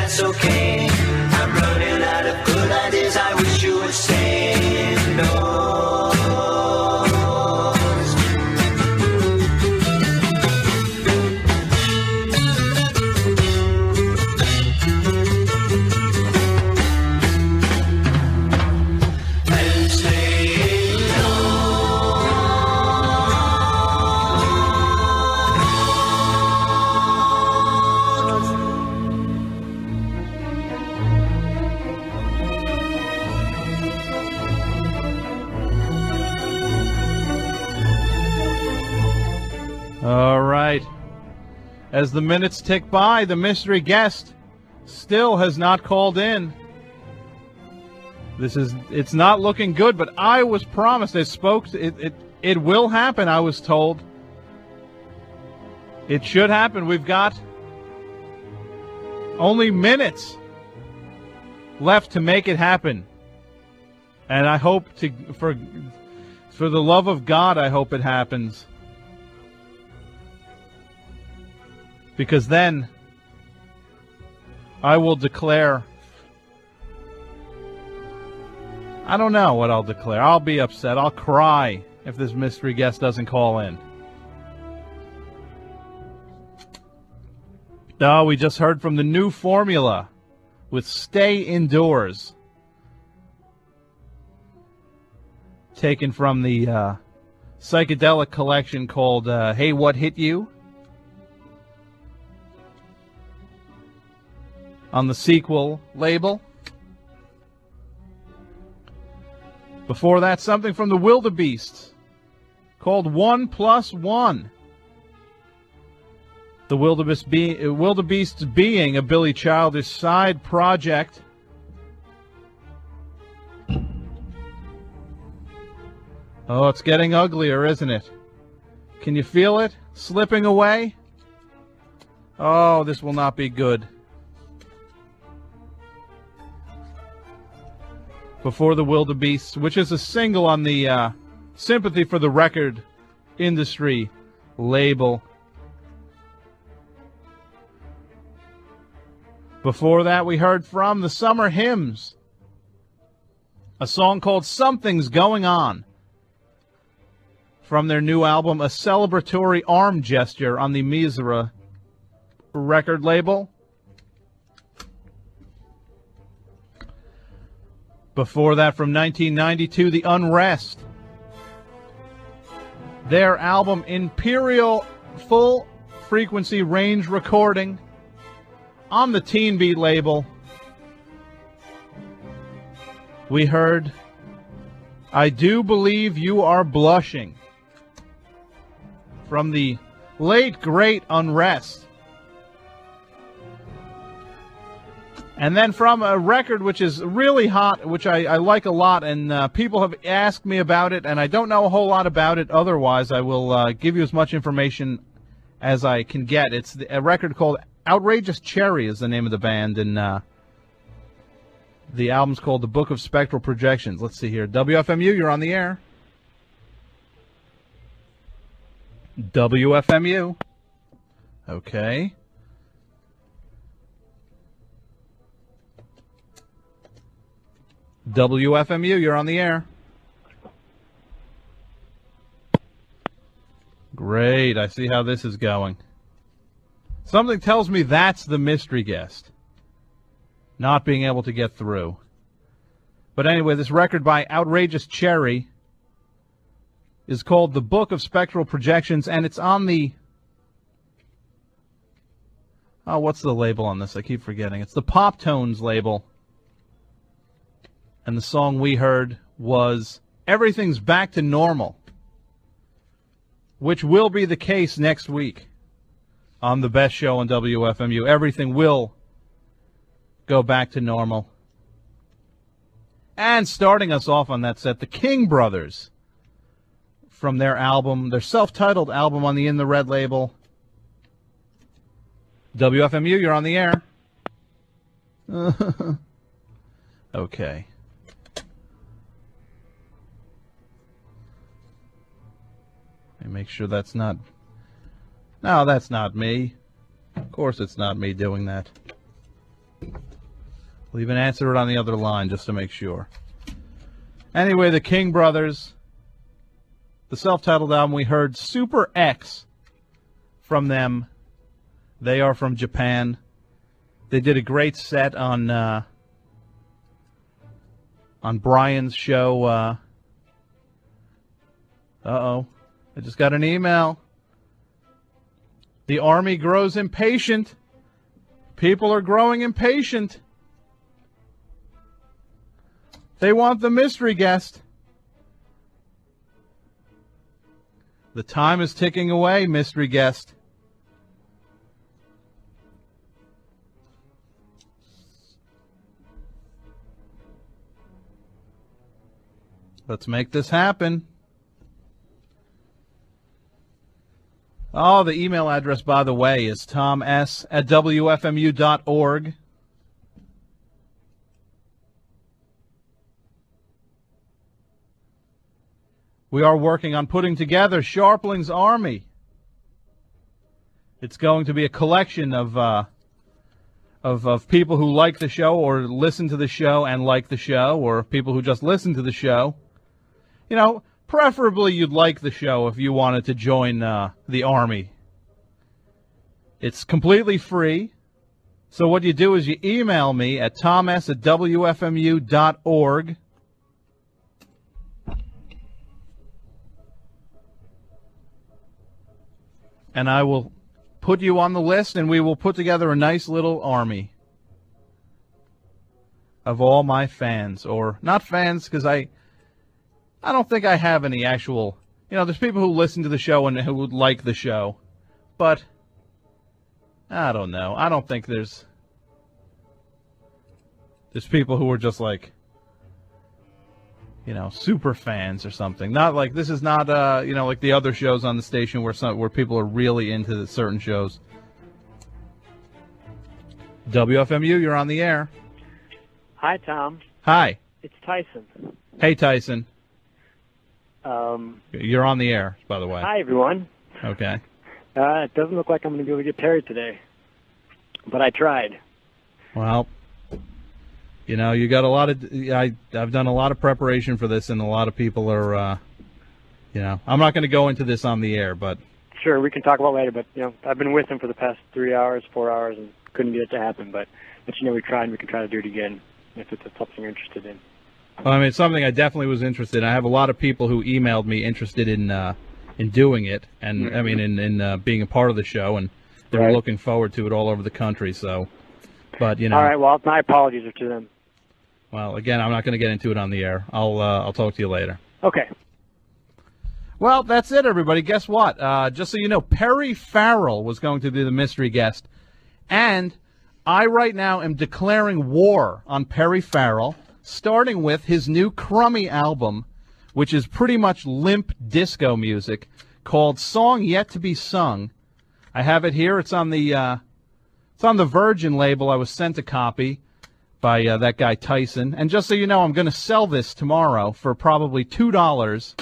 that's okay. I'm running out of good ideas, I wish you would stay indoors. And stay All right. As the minutes tick by, the mystery guest still has not called in. It's not looking good, but I was promised, it will happen, I was told. It should happen. We've got only minutes left to make it happen. And I hope for the love of God, I hope it happens. Because then I will declare. I don't know what I'll declare. I'll be upset. I'll cry if this mystery guest doesn't call in. Oh, we just heard from the new formula with Stay Indoors. Taken from the psychedelic collection called Hey, What Hit You? On the sequel label. Before that, something from the Wildebeests called 1+1. The Wildebeests being a Billy Childish side project. Oh, it's getting uglier, isn't it? Can you feel it slipping away? Oh, this will not be good. Before the Wildebeests, which is a single on the Sympathy for the Record Industry label. Before that, we heard from the Summer Hymns, a song called Something's Going On, from their new album, A Celebratory Arm Gesture, on the Misra record label. Before that, from 1992, The Unrest. Their album, Imperial Full Frequency Range Recording, on the Teen Beat label. We heard I Do Believe You Are Blushing, from the late, great Unrest. And then from a record which is really hot, which I like a lot, and people have asked me about it, and I don't know a whole lot about it. Otherwise, I will give you as much information as I can get. It's a record called Outrageous Cherry is the name of the band, and the album's called The Book of Spectral Projections. Let's see here. WFMU, you're on the air. WFMU. Okay. WFMU, you're on the air. Great, I see how this is going. Something tells me that's the mystery guest not being able to get through. But anyway, this record by Outrageous Cherry is called The Book of Spectral Projections, and it's on the... Oh, what's the label on this? I keep forgetting. It's the Pop Tones label. And the song we heard was Everything's Back to Normal, which will be the case next week on the best show on WFMU. Everything will go back to normal. And starting us off on that set, the King Brothers, from their album, their self-titled album on the In the Red label. WFMU, you're on the air. Okay. Let me make sure that's not... No, that's not me. Of course it's not me doing that. We'll even answer it on the other line just to make sure. Anyway, the King Brothers, the self-titled album, we heard Super X from them. They are from Japan. They did a great set on Brian's show. Uh-oh. I just got an email. The Army grows impatient. People are growing impatient. They want the mystery guest. The time is ticking away, mystery guest. Let's make this happen. Oh, the email address, by the way, is toms@wfmu.org. We are working on putting together Scharpling's Army. It's going to be a collection of people who like the show or listen to the show and like the show, or people who just listen to the show. You know, preferably you'd like the show if you wanted to join the Army. It's completely free. So what you do is you email me at toms@wfmu.org. And I will put you on the list, and we will put together a nice little army of all my fans. Or not fans, because I don't think I have any actual... You know, there's people who listen to the show and who would like the show. But, I don't know. I don't think there's people who are just like, you know, super fans or something. Not like, this is not, you know, like the other shows on the station where people are really into certain shows. WFMU, you're on the air. Hi, Tom. Hi. It's Tyson. Hey, Tyson. You're on the air, by the way. Hi, everyone. Okay. It doesn't look like I'm going to be able to get paired today, but I tried. Well, you know, you got a lot of... I've done a lot of preparation for this, and a lot of people are, you know... I'm not going to go into this on the air, but... Sure, we can talk about it later, but, you know, I've been with him for the past 3 hours, 4 hours, and couldn't get it to happen, but you know, we tried, and we can try to do it again if it's something you're interested in. Well, I mean, it's something I definitely was interested in. I have a lot of people who emailed me interested in doing it, and I mean, in being a part of the show, and they were looking forward to it all over the country. So, but you know. All right. Well, my apologies are to them. Well, again, I'm not going to get into it on the air. I'll talk to you later. Okay. Well, that's it, everybody. Guess what? Just so you know, Perry Farrell was going to be the mystery guest, and I right now am declaring war on Perry Farrell, starting with his new crummy album, which is pretty much limp disco music, called Song Yet to Be Sung. I have it here. It's on the Virgin label. I was sent a copy by that guy Tyson. And just so you know, I'm going to sell this tomorrow for probably $2,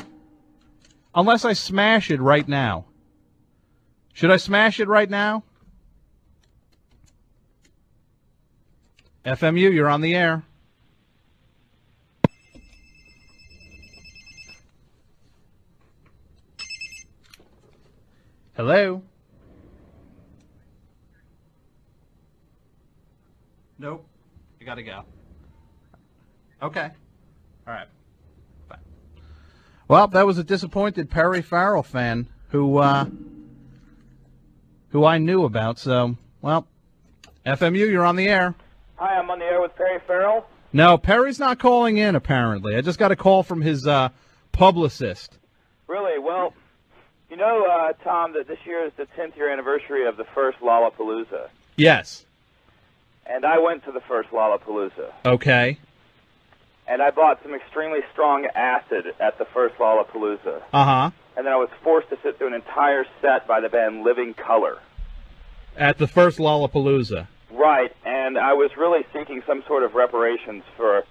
unless I smash it right now. Should I smash it right now? FMU, you're on the air. Hello? Nope. You gotta go. Okay. All right. Bye. Well, that was a disappointed Perry Farrell fan who I knew about. So, well, FMU, you're on the air. Hi, I'm on the air with Perry Farrell. No, Perry's not calling in, apparently. I just got a call from his publicist. Really? Well, you know, Tom, that this year is the 10th year anniversary of the first Lollapalooza. Yes. And I went to the first Lollapalooza. Okay. And I bought some extremely strong acid at the first Lollapalooza. Uh-huh. And then I was forced to sit through an entire set by the band Living Colour. At the first Lollapalooza. Right, and I was really seeking some sort of reparations for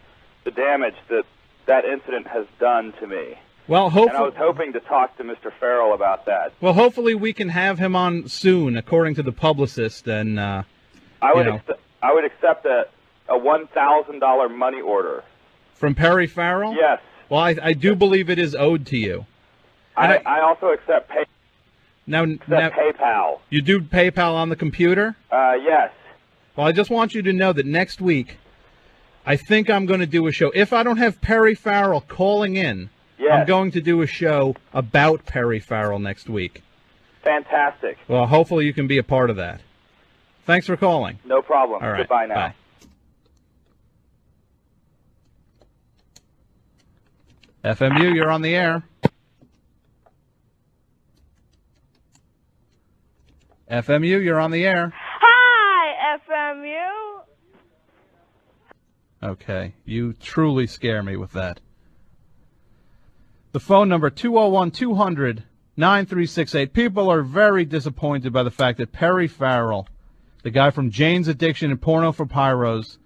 the damage that that incident has done to me. Well, and I was hoping to talk to Mr. Farrell about that. Well, hopefully we can have him on soon, according to the publicist. And I would accept a $1,000 money order. From Perry Farrell? Yes. Well, I do believe it is owed to you. I also accept Now, PayPal. You do PayPal on the computer? Yes. Well, I just want you to know that next week, I think I'm going to do a show. If I don't have Perry Farrell calling in, I'm going to do a show about Perry Farrell next week. Fantastic. Well, hopefully you can be a part of that. Thanks for calling. No problem. All right. Goodbye now. Bye. FMU, you're on the air. FMU, you're on the air. Hi, FMU. Okay, you truly scare me with that. The phone number, 201-200-9368. People are very disappointed by the fact that Perry Farrell, the guy from Jane's Addiction and Porno for Pyros,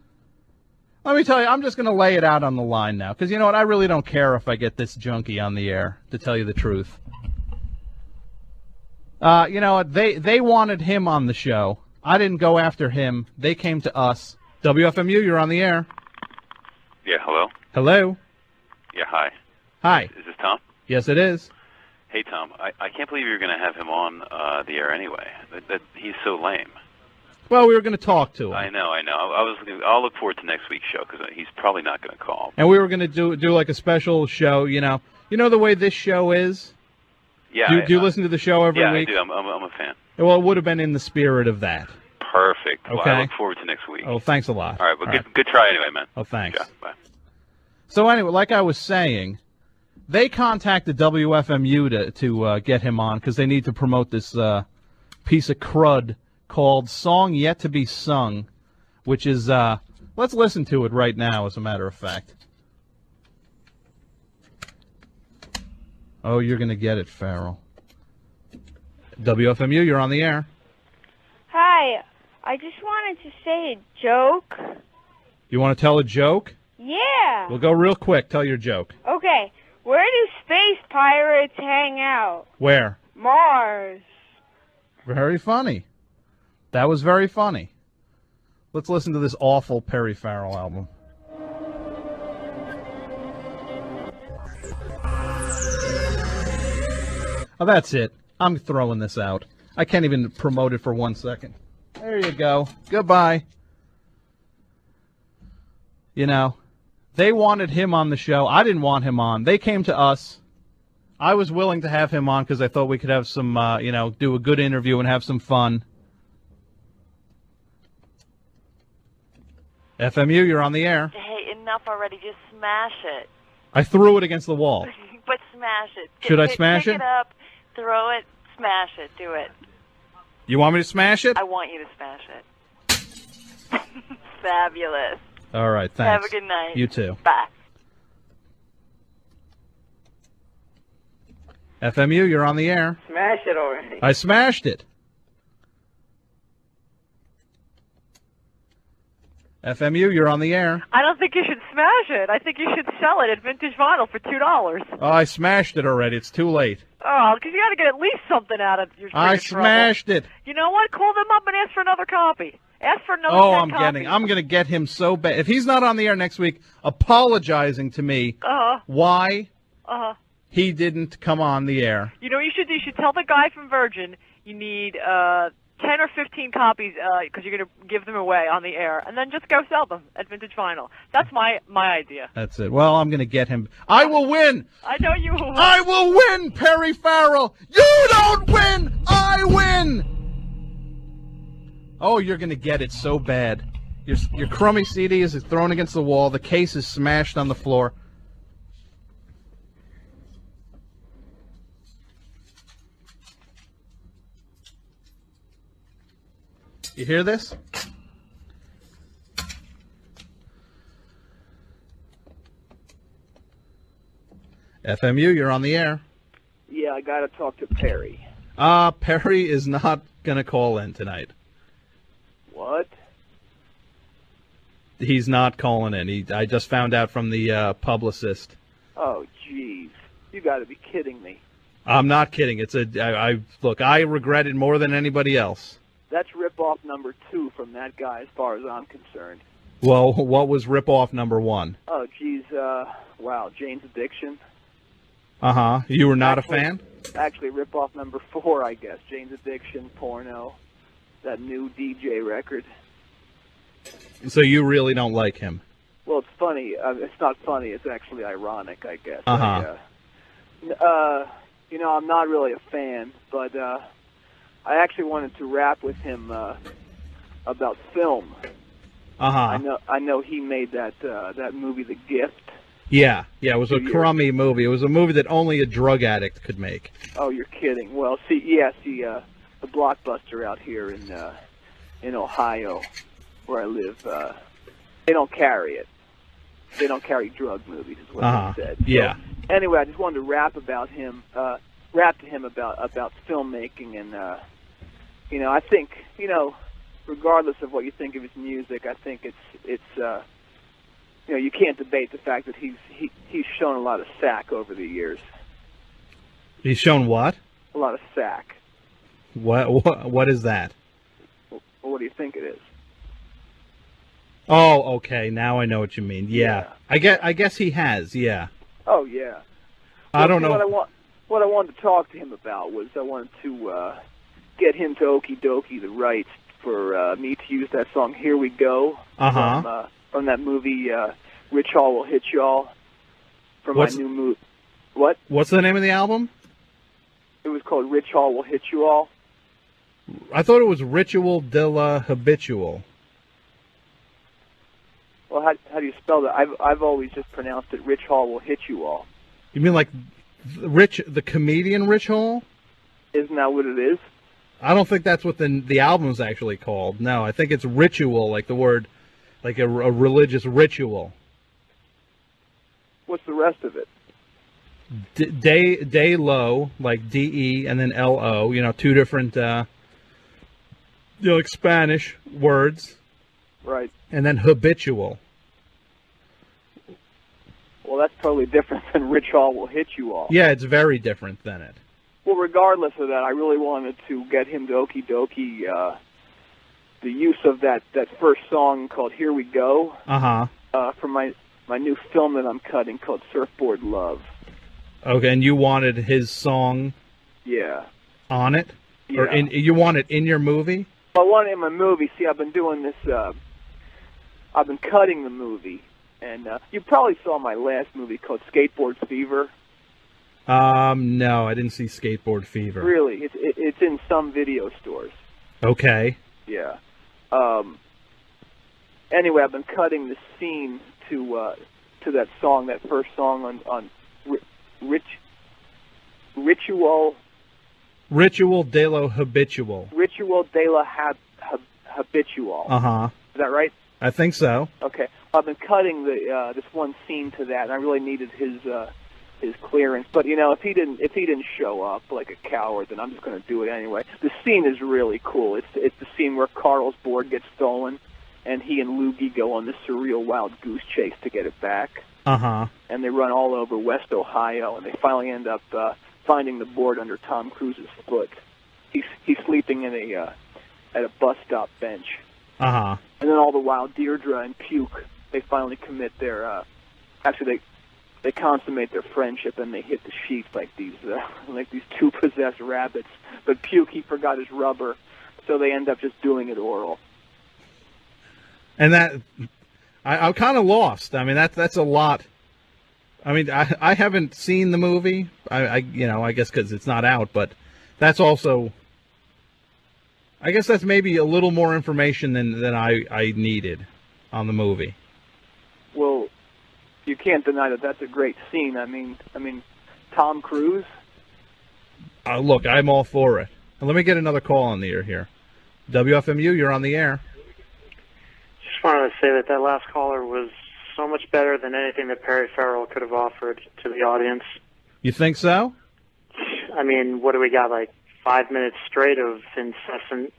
let me tell you, I'm just going to lay it out on the line now, because you know what, I really don't care if I get this junkie on the air, to tell you the truth. You know what, they wanted him on the show. I didn't go after him. They came to us. WFMU, you're on the air. Yeah, hello? Hello? Yeah, hi. Hi. Is this Tom? Yes, it is. Hey, Tom, I can't believe you're going to have him on the air anyway. He's so lame. Well, we were going to talk to him. I know. I'll look forward to next week's show because he's probably not going to call. And we were going to do like a special show, you know. You know the way this show is? Yeah. Do you listen to the show every week? Yeah, I do. I'm a fan. Well, it would have been in the spirit of that. Perfect. Okay. Well, I look forward to next week. Oh, thanks a lot. All right, well, good try anyway, man. Oh, thanks. Yeah, bye. So anyway, like I was saying, they contacted WFMU to get him on because they need to promote this piece of crud called Song Yet to Be Sung, which is, let's listen to it right now, as a matter of fact. Oh, you're going to get it, Farrell. WFMU, you're on the air. Hi, I just wanted to say a joke. You want to tell a joke? Yeah. We'll go real quick. Tell your joke. Okay, where do space pirates hang out? Where? Mars. Very funny. That was very funny. Let's listen to this awful Perry Farrell album. Oh, that's it. I'm throwing this out. I can't even promote it for 1 second. There you go. Goodbye. You know, they wanted him on the show. I didn't want him on. They came to us. I was willing to have him on because I thought we could have some, do a good interview and have some fun. FMU, you're on the air. Hey, enough already. Just smash it. I threw it against the wall. But smash it. Should I smash pick it? Pick it up, throw it, smash it. Do it. You want me to smash it? I want you to smash it. Fabulous. All right, thanks. Have a good night. You too. Bye. FMU, you're on the air. Smash it already. I smashed it. FMU, you're on the air. I don't think you should smash it. I think you should sell it at Vintage Vinyl for $2. Oh, I smashed it already. It's too late. Oh, because you got to get at least something out of your I trouble. smashed it. You know what? Call them up and ask for another copy. Ask for another Oh, 10 copies. I'm going to get him so bad. If he's not on the air next week, apologizing to me why he didn't come on the air. You know what you should do? You should tell the guy from Virgin you need 10 or 15 copies because you're going to give them away on the air, and then just go sell them at Vintage Vinyl. That's my idea. That's it. Well, I'm going to get him. I will win. I know you will. I will win, Perry Farrell. You don't win. I win. Oh, you're going to get it so bad. Your crummy CD is thrown against the wall. The case is smashed on the floor. You hear this? FMU, you're on the air. Yeah, I got to talk to Perry. Perry is not going to call in tonight. What? He's not calling in. I just found out from the publicist. Oh, jeez. You got to be kidding me. I'm not kidding. Look, I regret it more than anybody else. That's rip-off number 2 from that guy as far as I'm concerned. Well, what was rip-off number 1? Oh, geez, wow, Jane's Addiction. Uh-huh. You were not Actually- a fan? Actually, rip-off number 4, I guess. Jane's Addiction, Porno, that new DJ record. So you really don't like him? Well, it's funny. It's not funny. It's actually ironic, I guess. Uh-huh. You know, I'm not really a fan, but I actually wanted to rap with him about film. Uh-huh. I know he made that movie, The Gift. Yeah, it was a 2 years. crummy movie. It was a movie that only a drug addict could make. Oh, you're kidding. Well, see, the Blockbuster out here in Ohio, where I live, they don't carry it. They don't carry drug movies, is what they said. Yeah. So, anyway, I just wanted to rap to him about filmmaking, and I think, regardless of what you think of his music, I think it's you can't debate the fact that he's shown a lot of sack over the years. He's shown what? A lot of sack. What is that? Well, what do you think it is? Oh, okay. Now I know what you mean. Yeah. I guess he has. Yeah. Oh yeah. I don't know. What I wanted to talk to him about was I wanted to get him to Okie Dokie the rights for me to use that song "Here We Go" from that movie "Rich Hall Will Hit Y'all" from my new movie. What? What's the name of the album? It was called "Rich Hall Will Hit You All." I thought it was Ritual de la Habitual. Well, how do you spell that? I've always just pronounced it "Rich Hall Will Hit You All." You mean like the comedian Rich Hall? Isn't that what it is? I don't think that's what the album's actually called. No, I think it's ritual, like the word, like a religious ritual. What's the rest of it? Day low, like D-E and then L-O, two different, like Spanish words. Right. And then habitual. Well, that's totally different than "Rich Hall Will Hit You All." Yeah, it's very different than it. Well, regardless of that, I really wanted to get him to Okie Dokie the use of that first song called "Here We Go" for my new film that I'm cutting called "Surfboard Love." Okay, and you wanted his song Yeah. on it? Yeah. Or you want it in your movie? I want it in my movie. See, I've been doing this. I've been cutting the movie, and you probably saw my last movie called "Skateboard Fever." No, I didn't see Skateboard Fever. Really, it's in some video stores. Okay. Yeah. Anyway, I've been cutting the scene to that song, that first song on Ritual. Ritual de lo Habitual. Ritual de la Habitual. Is that right? I think so. Okay. I've been cutting this one scene to that, and I really needed his clearance. But if he didn't show up like a coward, then I'm just going to do it anyway. The scene is really cool. It's the scene where Carl's board gets stolen, and he and Loogie go on this surreal wild goose chase to get it back. And they run all over West Ohio, and they finally end up finding the board under Tom Cruise's foot. He's sleeping in at a bus stop bench. And then all the while, Deirdre and Puke, they finally commit their they consummate their friendship, and they hit the sheets like these two possessed rabbits. But Puke, he forgot his rubber, so they end up just doing it oral. And that, I'm kind of lost. I mean, that's a lot. I mean, I haven't seen the movie. I guess because it's not out, but that's also, I guess that's maybe a little more information than I needed on the movie. Well, you can't deny that that's a great scene. I mean, Tom Cruise. Look, I'm all for it. Let me get another call on the air here. WFMU, you're on the air. Just wanted to say that last caller was so much better than anything that Perry Farrell could have offered to the audience. You think so? I mean, what do we got, like 5 minutes straight of incessant,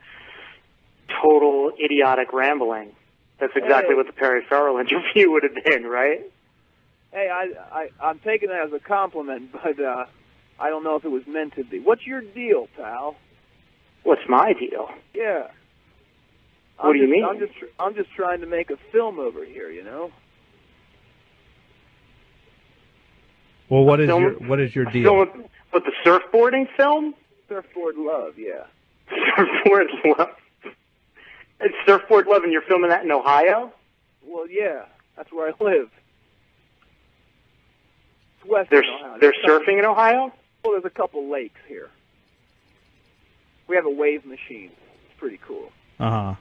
total idiotic rambling? That's exactly what the Perry Farrell interview would have been, right? Hey, I'm taking that as a compliment, but I don't know if it was meant to be. What's your deal, pal? What's my deal? Yeah. What do you mean? I'm just trying to make a film over here, you know. Well, what is your deal? Film with the surfboarding film? Surfboard Love, yeah. Surfboard Love. It's Surfboard Love, and you're filming that in Ohio? Well, yeah, that's where I live. It's western Ohio. They're surfing in Ohio? Well, there's a couple lakes here. We have a wave machine. It's pretty cool. Uh-huh.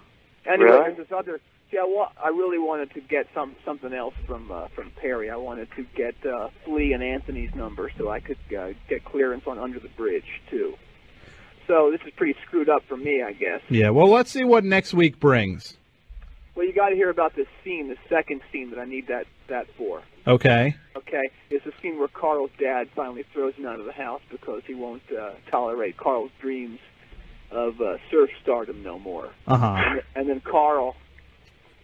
Anyway, Really? there's this other. See, I really wanted to get something else from Perry. I wanted to get Flea and Anthony's number so I could get clearance on Under the Bridge too. So this is pretty screwed up for me, I guess. Yeah, well, let's see what next week brings. Well, you got to hear about this scene, the second scene that I need that for. Okay. Okay, it's a scene where Carl's dad finally throws him out of the house because he won't tolerate Carl's dreams of surf stardom no more. Uh-huh. And then Carl,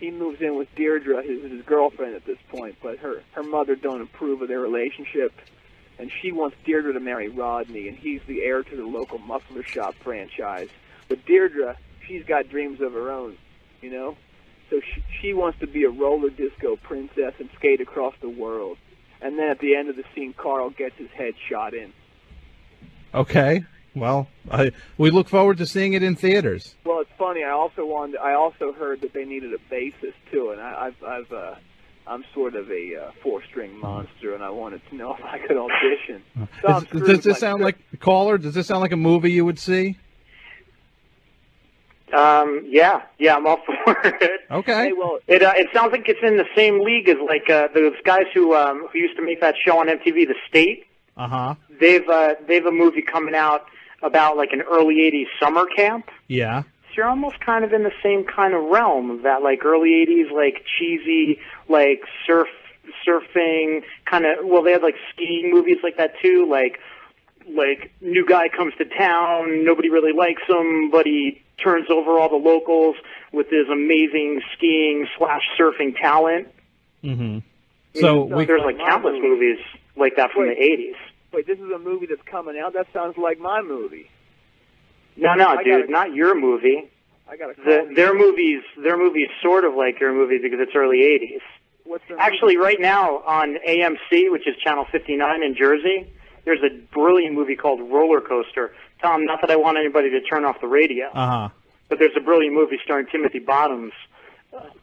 he moves in with Deirdre, his girlfriend at this point, but her mother don't approve of their relationship, and she wants Deirdre to marry Rodney, and he's the heir to the local muffler shop franchise. But Deirdre, she's got dreams of her own, you know? So she wants to be a roller disco princess and skate across the world. And then at the end of the scene, Carl gets his head shot in. Okay. Well, we look forward to seeing it in theaters. Well, it's funny. I also heard that they needed a bassist too, and I'm sort of a four-string monster, and I wanted to know if I could audition. So Does this sound like caller? Does this sound like a movie you would see? Yeah, I'm all for it. Okay. Hey, well, it sounds like it's in the same league as like those guys who used to make that show on MTV, The State. Uh-huh. They've a movie coming out about like an early '80s summer camp. Yeah. So you're almost kind of in the same kind of realm of that, like early '80s, like cheesy, like surfing kind of. Well, they had like skiing movies like that too, like new guy comes to town, nobody really likes him, but he turns over all the locals with his amazing skiing / surfing talent. Mm-hmm. So there's like countless movies like that from the '80s. Wait, this is a movie that's coming out? That sounds like my movie. No, dude, not your movie. I gotta their movies sort of like your movie because it's early '80s. What's their Actually, movie? right now on AMC, which is channel 59 in Jersey, there's a brilliant movie called Roller Coaster. Tom, not that I want anybody to turn off the radio, Uh-huh. but there's a brilliant movie starring Timothy Bottoms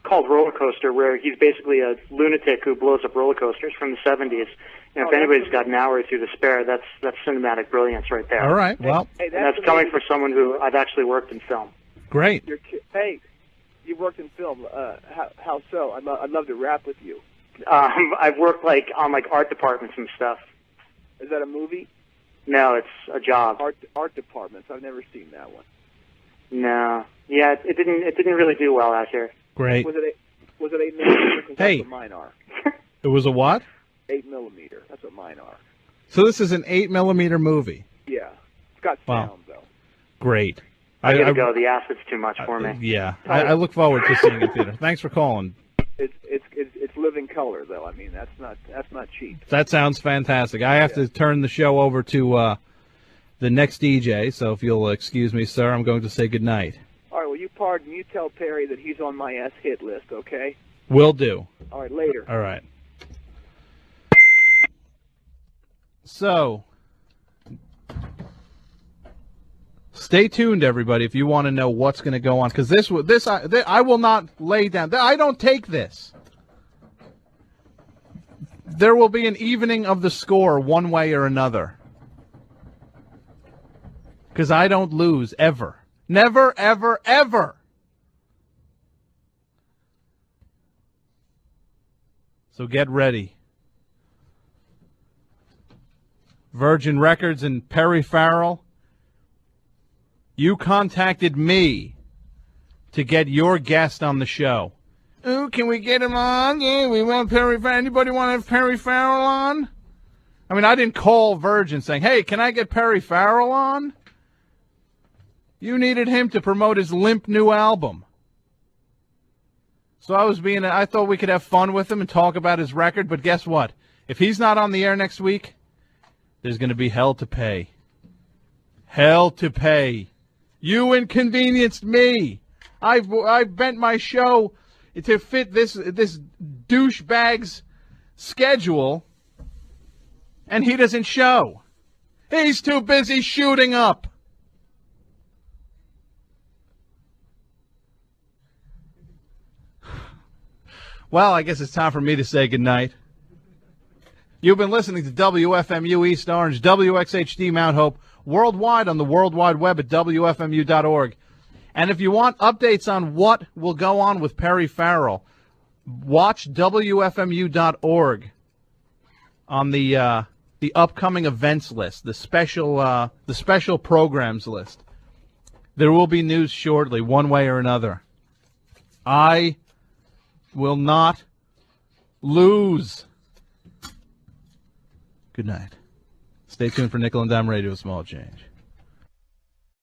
called Roller Coaster, where he's basically a lunatic who blows up roller coasters from the 70s. And if anybody's got an hour or two to spare, that's cinematic brilliance right there. All right. Well, and that's coming from someone who I've actually worked in film. Great. Hey, you worked in film. How so? I'd love to rap with you. I've worked on art departments and stuff. Is that a movie? No, it's a job. Art departments. I've never seen that one. No. Yeah, it didn't really do well out here. Great. Was it 8 millimeter? 'Cause Hey. that's what mine are. It was a what? 8 millimeter. That's what mine are. So this is an 8mm movie. Yeah. It's got Wow. sound though. Great. I gotta go. The acid's too much for me. Yeah. I look forward to seeing it in theater. Thanks for calling. It's living color though. I mean that's not cheap. That sounds fantastic. I have to turn the show over to the next DJ, so if you'll excuse me, sir, I'm going to say good night. All right. Well, you pardon. You tell Perry that he's on my hit list. Okay. Will do. All right. Later. All right. So, stay tuned, everybody, if you want to know what's going to go on, because I will not lay down. I don't take this. There will be an evening of the score one way or another, because I don't lose ever, never, ever, ever. So get ready. Virgin Records and Perry Farrell, you contacted me to get your guest on the show. Oh, can we get him on? Yeah, we want Perry Farrell. Anybody want to have Perry Farrell on? I mean, I didn't call Virgin saying, hey, can I get Perry Farrell on? You needed him to promote his limp new album. So I thought we could have fun with him and talk about his record, but guess what? If he's not on the air next week, there's going to be hell to pay. Hell to pay. You inconvenienced me. I've bent my show to fit this douchebag's schedule, and he doesn't show. He's too busy shooting up. Well, I guess it's time for me to say goodnight. You've been listening to WFMU East Orange, WXHD Mount Hope, worldwide on the World Wide Web at WFMU.org. And if you want updates on what will go on with Perry Farrell, watch WFMU.org on the upcoming events list, the special programs list. There will be news shortly, one way or another. I will not lose. Good night. Stay tuned for Nickel and Dime Radio, Small Change.